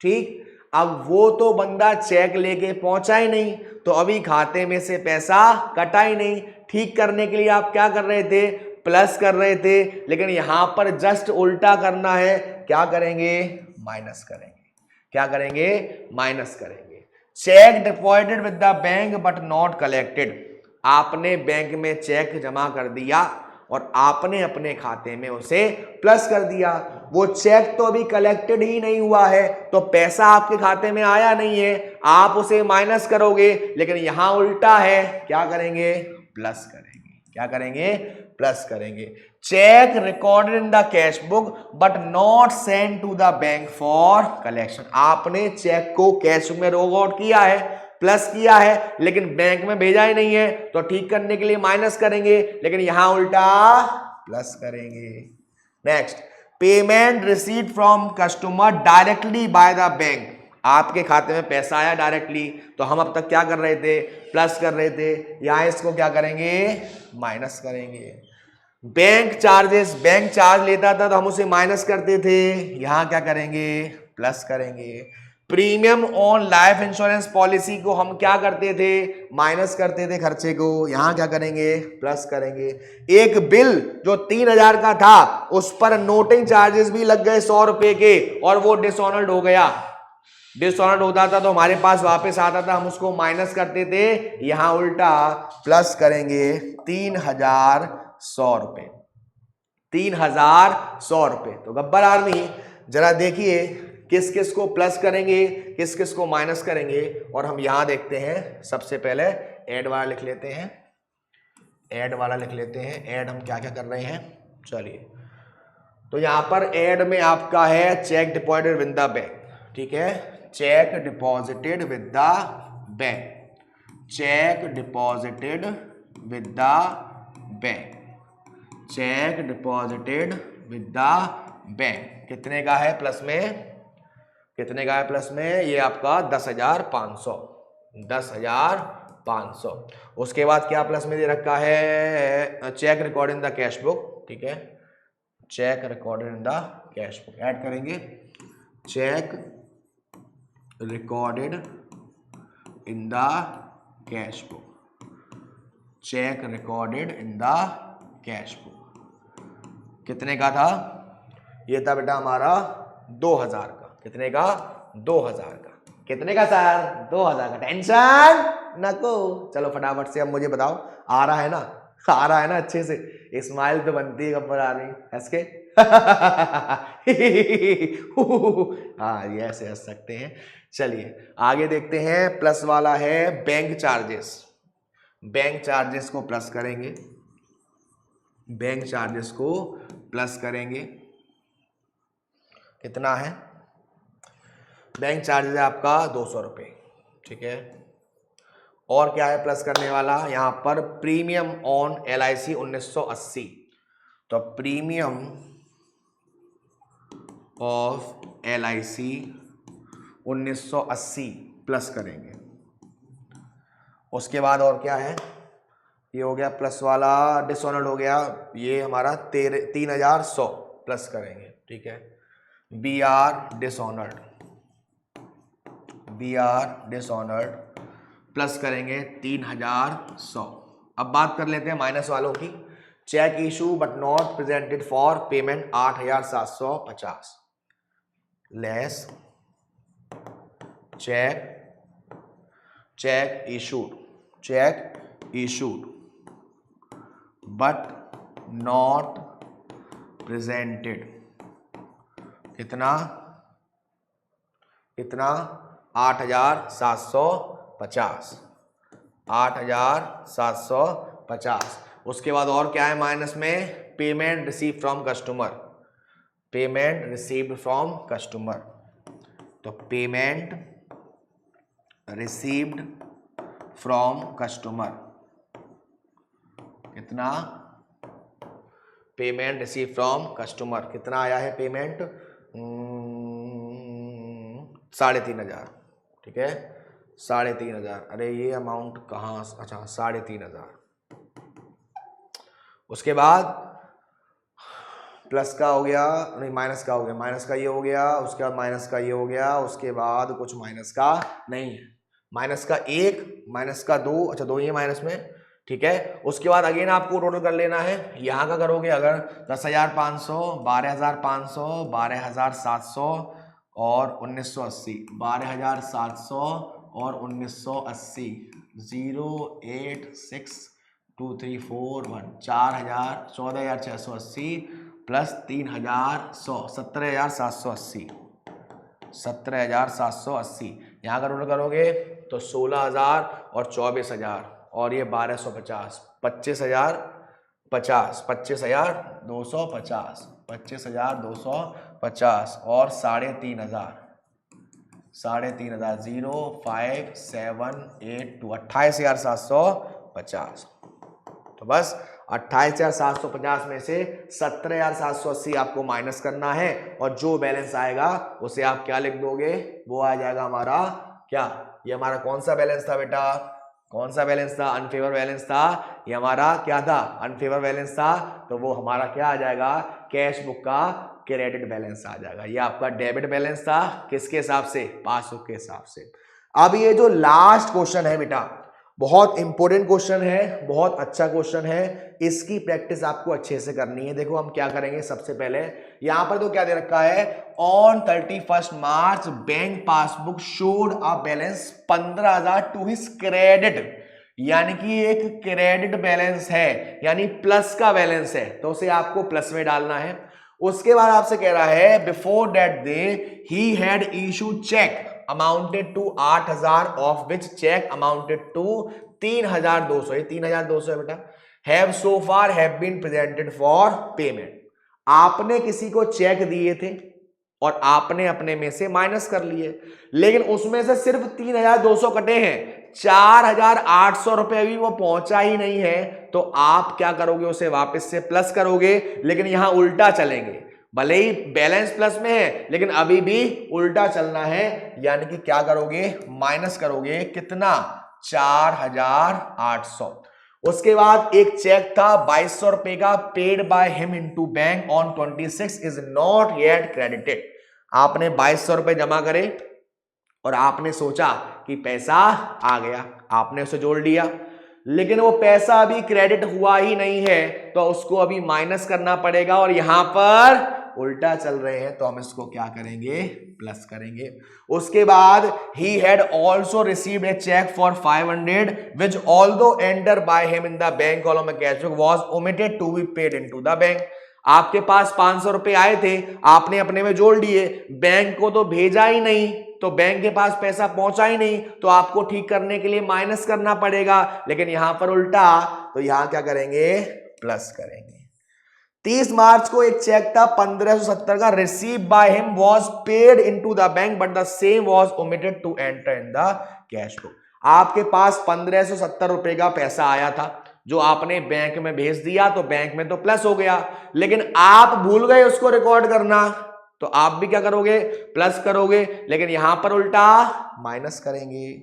ठीक। अब वो तो बंदा चेक लेके पहुंचा ही नहीं, तो अभी खाते में से पैसा कटा ही नहीं। ठीक करने के लिए आप क्या कर रहे थे, प्लस कर रहे थे, लेकिन यहां पर जस्ट उल्टा करना है। क्या करेंगे, माइनस करेंगे। क्या करेंगे, माइनस करेंगे। Check deposited with the bank but not collected, आपने बैंक में चेक जमा कर दिया और आपने अपने खाते में उसे प्लस कर दिया। वो चेक तो अभी कलेक्टेड ही नहीं हुआ है, तो पैसा आपके खाते में आया नहीं है, आप उसे माइनस करोगे, लेकिन यहां उल्टा है। क्या करेंगे, प्लस करेंगे। क्या करेंगे, प्लस करेंगे। Cheque recorded in the cash book but not send to the bank for collection, आपने चेक को कैश बुक में रिकॉर्ड किया है, प्लस किया है, लेकिन बैंक में भेजा ही नहीं है, तो ठीक करने के लिए माइनस करेंगे, लेकिन यहां उल्टा प्लस करेंगे। Next, payment received from customer directly by the bank, आपके खाते में पैसा आया डायरेक्टली, तो हम अब तक क्या कर रहे थे, प्लस कर रहे थे, यहां इसको क्या करेंगे, माइनस करेंगे। बैंक चार्जेस, बैंक चार्ज लेता था तो हम उसे माइनस करते थे, यहां क्या करेंगे, प्लस करेंगे। Premium on life insurance policy को हम क्या करते थे, माइनस करते थे खर्चे को, यहां क्या करेंगे, प्लस करेंगे। एक बिल जो 3000 का था उस पर नोटिंग चार्जेस भी लग गए 100 रुपए के, और वो डिसऑनर्ड हो गया। डिसऑनर्ड होता था तो हमारे पास वापस आता था, हम उसको माइनस करते थे, यहां उल्टा प्लस करेंगे। 3100 रुपए, 3100 रुपए। तो गब्बर आर्मी जरा देखिए किस किस को प्लस करेंगे, किस किस को माइनस करेंगे, और हम यहां देखते हैं। सबसे पहले ऐड वाला लिख लेते हैं, ऐड वाला लिख लेते हैं। ऐड हम क्या क्या कर रहे हैं, चलिए। तो यहां पर ऐड में आपका है check deposited with the bank, ठीक है, check deposited with the bank, check deposited with the bank, check deposited with the bank. कितने का है प्लस में, कितने का है प्लस में, ये आपका 10,500, 10,500। उसके बाद क्या प्लस में दे रखा है, cheque record in the cash book, ठीक है, cheque recorded in the cash book. Add करेंगे cheque recorded in the cash book, cheque recorded in the cash book. कितने का था, ये था बेटा हमारा 2000 का। कितने का, 2000 का। कितने का सर, 2000 का। टेंशन नको, चलो फटाफट से अब मुझे बताओ, आ रहा है ना, आ रहा है ना अच्छे से, स्माइल तो बनती है गब्बर आ रही हंस के। हाँ ये ऐसे हंस सकते हैं। चलिए आगे देखते हैं। प्लस वाला है बैंक चार्जेस, बैंक चार्जेस को प्लस करेंगे, बैंक चार्जेस को प्लस करेंगे। कितना है, बैंक चार्जेस है आपका 200 रुपये, ठीक है। और क्या है प्लस करने वाला, यहां पर प्रीमियम ऑन LIC 1980, तो प्रीमियम ऑफ LIC 1980 प्लस करेंगे। उसके बाद और क्या है, ये हो गया प्लस वाला, डिसऑनर्ड हो गया, ये हमारा 3100 प्लस करेंगे, ठीक है। BR dishonoured, BR dishonoured plus करेंगे 3100। अब बात कर लेते हैं माइनस वालों की। Cheque issue but not presented for payment 8750 less cheque issued but not presented, कितना, 8750, 8750। उसके बाद और क्या है माइनस में, payment receive from customer, payment received from customer, तो पेमेंट रिसीव्ड फ्रॉम कस्टमर, कितना, पेमेंट रिसीव फ्रॉम कस्टमर, कितना आया है पेमेंट, 3500, ठीक है, 3500। अरे ये अमाउंट कहाँ, अच्छा 3500। उसके बाद प्लस का हो गया, नहीं माइनस का हो गया, माइनस का ये हो गया, उसके बाद माइनस का ये हो गया, उसके बाद कुछ माइनस का नहीं है, माइनस का 1, माइनस का 2, अच्छा 2 ही है माइनस में, ठीक है। उसके बाद अगेन आपको टोटल कर लेना है, यहाँ का करोगे अगर 10,500, 12,500, 12,700 और 1980, 12,700 और 1980, 0, 8, 6, 2, 3, 4, 1, 4,000, 14,680 प्लस 3,100, 17,780, 17,780। यहाँ का टोटल करोगे तो 16,000 और 24,000 और ये 1,250, 25,050, 25,250, 25,250 और 3,500, 3,500, 0, 5, 7, 8, 2, 28,750। तो बस 28,750 में से 17,780 आपको माइनस करना है और जो बैलेंस आएगा उसे आप क्या लिख दोगे, वो आ जाएगा हमारा क्या, ये हमारा कौन सा बैलेंस था बेटा, कौन सा बैलेंस था, अनफेवर बैलेंस था, ये हमारा क्या था, अनफेवर बैलेंस था, तो वो हमारा क्या आ जाएगा, कैश बुक का क्रेडिट बैलेंस आ जाएगा। ये आपका डेबिट बैलेंस था, किसके हिसाब से, पासबुक के हिसाब से। अब ये जो लास्ट क्वेश्चन है बेटा, बहुत इंपॉर्टेंट क्वेश्चन है, बहुत अच्छा क्वेश्चन है, इसकी प्रैक्टिस आपको अच्छे से करनी है। देखो हम क्या करेंगे, सबसे पहले यहां पर तो क्या दे रखा है, on 31 March bank passbook showed a balance 15,000 to his credit, यानी कि एक क्रेडिट बैलेंस है, यानी प्लस का बैलेंस है, तो उसे आपको प्लस में डालना है। उसके बाद आपसे कह रहा है before that day he had issue cheque amounted to 8,000 of which cheque amounted to 3,200, ये 3,200 है बेटा, have so far have been presented for payment. आपने किसी को चेक दिए थे और आपने अपने में से माइनस कर लिए, लेकिन उसमें से सिर्फ 3,200 कटे हैं, 4,800 रुपए भी वो पहुंचा ही नहीं है, तो आप क्या करोगे, उसे वापस से प्लस करोगे, लेकिन यहां उल्टा चलेंगे, भले ही बैलेंस प्लस में है लेकिन अभी भी उल्टा चलना है, यानी कि क्या करोगे, माइनस करोगे, कितना, 4,800। उसके बाद एक चेक था 2,200 रुपए का, paid by him into bank on 26 is not yet credited. आपने 2,200 रुपए जमा करे और आपने सोचा कि पैसा आ गया, आपने उसे जोड़ लिया, लेकिन वो पैसा अभी क्रेडिट हुआ ही नहीं है, तो उसको अभी माइनस करना पड़ेगा, और यहां पर उल्टा चल रहे हैं तो हम इसको क्या करेंगे, प्लस करेंगे। उसके बाद he had also received a cheque for 500 which although enter by him in the bank column में cash book was omitted to be paid into the bank. आपके पास 500 रुपए आए थे, आपने अपने में जोड़ लिए, बैंक को तो भेजा ही नहीं, तो बैंक के पास पैसा पहुंचा ही नहीं, तो आपको ठीक करने के लिए माइनस करना पड़ेगा, लेकिन यहां पर उल्टा, तो यहां क्या करेंगे, प्लस करेंगे। 30 मार्च को एक चेक था 1,570 का, receive by him was paid into the bank but the same was omitted to enter in the cash book. आपके पास 1,570 रुपए का पैसा आया था, जो आपने बैंक में भेज दिया, तो बैंक में तो प्लस हो गया, लेकिन आप भूल गए उसको रिकॉर्ड करना, तो आप भी क्या करोगे, प्लस करोगे, लेकिन यहां पर उल्टा माइनस करेंगे।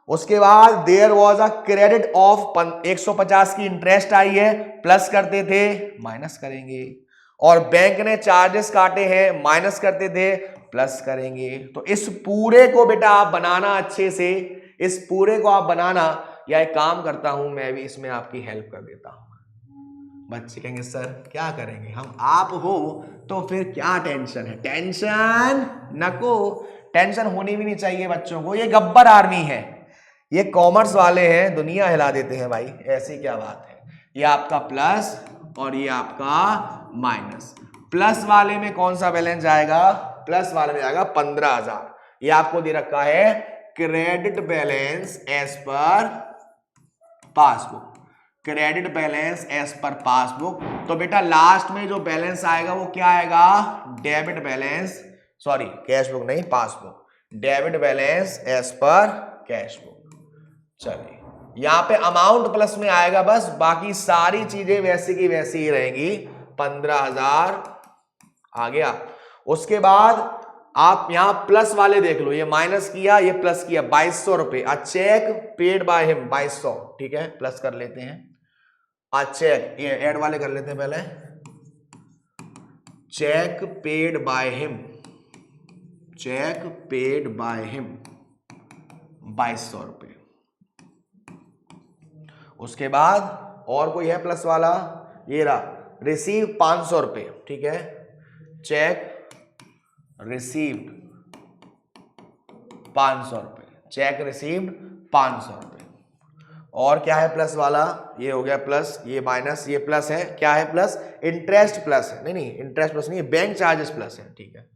उसके बाद there was a credit of 150 की इंटरेस्ट आई है, प्लस करते थे, माइनस करेंगे, और बैंक ने चार्जेस काटे हैं, माइनस करते थे, प्लस करेंगे। तो इस पूरे को बेटा आप बनाना अच्छे से, इस पूरे को आप बनाना, या एक काम करता हूं मैं भी इसमें आपकी हेल्प कर देता हूं। बच्चे कहेंगे सर क्या करेंगे हम, आप हो तो फिर क्या टेंशन है, टेंशन नको, टेंशन होनी भी नहीं चाहिए बच्चों को, ये गब्बर आर्मी है, ये कॉमर्स वाले हैं, दुनिया हिला देते हैं भाई, ऐसी क्या बात है। ये आपका प्लस और ये आपका माइनस, प्लस वाले में कौन सा बैलेंस आएगा, प्लस वाले में आएगा 15,000, ये आपको दे रखा है credit balance as per passbook, credit balance as per passbook. तो बेटा लास्ट में जो बैलेंस आएगा वो क्या आएगा, debit balance, sorry cash book नहीं, passbook, debit balance as per cash book. चलिए यहां पे अमाउंट प्लस में आएगा बस, बाकी सारी चीजें वैसी की वैसी ही रहेंगी, 15,000 आ गया। उसके बाद आप यहां प्लस वाले देख लो, ये माइनस किया, ये प्लस किया, 2,200 रुपए, अ चेक पेड बाय हिम 2,200, ठीक है, प्लस कर लेते हैं, अ चेक, ये ऐड वाले कर लेते हैं पहले, cheque paid by him, cheque paid by him 2200 रुपये। उसके बाद और कोई है प्लस वाला, ये रहा रिसीव 500 रुपये, ठीक है, चेक रिसीव्ड 500 रुपये, चेक रिसीव्ड 500 रुपये। और क्या है प्लस वाला, ये हो गया प्लस, ये माइनस, ये प्लस है, क्या है प्लस, इंटरेस्ट प्लस है, नहीं इंटरेस्ट प्लस नहीं, बैंक चार्जेस प्लस है, ठीक है,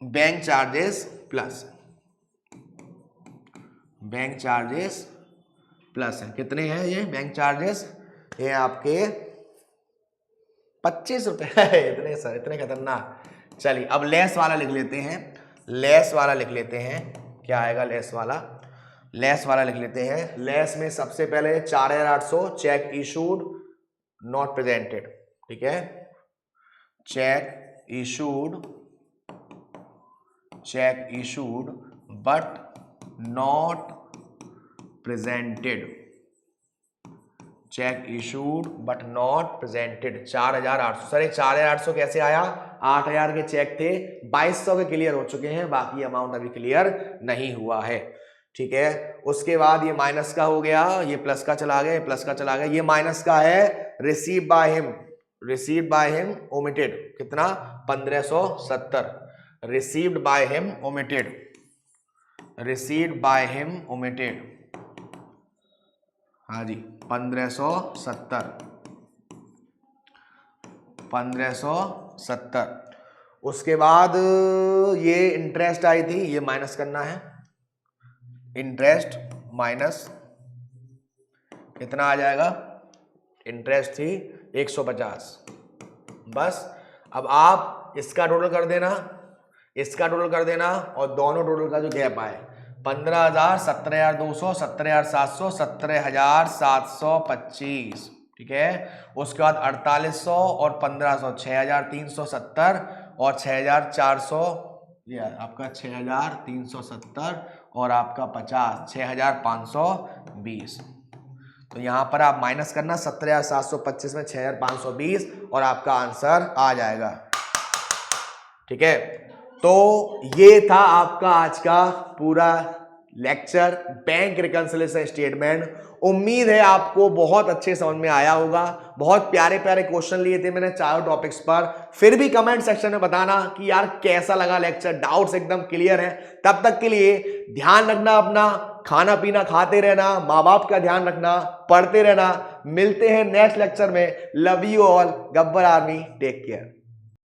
bank charges plus, bank charges plus है। कितने हैं ये बैंक चार्जेस, ये आपके 25 रुपए इतने सर, इतने खतरनाक। चलिए अब लेस वाला लिख लेते हैं, लेस वाला लिख लेते हैं, क्या आएगा लेस वाला, लेस वाला लिख लेते हैं। लेस में सबसे पहले 4800 चेक इशूड नॉट प्रेजेंटेड, ठीक है, check issued, check issued but not presented, check issued but not presented 4800। Sir 4800 कैसे आया, 8000 के चेक थे, 2200 के क्लियर हो चुके हैं, बाकी अमाउंट अभी क्लियर नहीं हुआ है, ठीक है। उसके बाद ये माइनस का हो गया, ये प्लस का चला गया, ये प्लस का चला गया, ये माइनस का है receive by him, received by him omitted, कितना 1570, received by him omitted, received by him omitted, हाँ जी 1570, 1570। उसके बाद ये इंटरेस्ट आई थी, ये माइनस करना है, इंटरेस्ट माइनस कितना आ जाएगा, इंटरेस्ट थी 150, बस। अब आप इसका टोटल कर देना, इसका टोटल कर देना, और दोनों टोटल का जो गैप आए 15,000, 17,200, 17,700, 17,725, ठीक है। उसके बाद 4800 और 1500, 6,370 और 6,400, ये आपका 6,370 और आपका 50, 6,520। तो यहां पर आप माइनस करना 17,725 में 6,520 और आपका आंसर आ जाएगा, ठीक है। तो ये था आपका आज का पूरा लेक्चर, बैंक रिकंसिलिएशन स्टेटमेंट। उम्मीद है आपको बहुत अच्छे समझ में आया होगा। बहुत प्यारे प्यारे क्वेश्चन लिए थे मैंने चारों टॉपिक्स पर। फिर भी कमेंट सेक्शन में बताना कि यार कैसा लगा लेक्चर, डाउट्स एकदम क्लियर है। तब तक के लिए ध्यान रखना अपना, खाना पीना खाते रहना, माँ बाप का ध्यान रखना, पढ़ते रहना। मिलते हैं नेक्स्ट लेक्चर में। Love you all, Gabbar army, take care.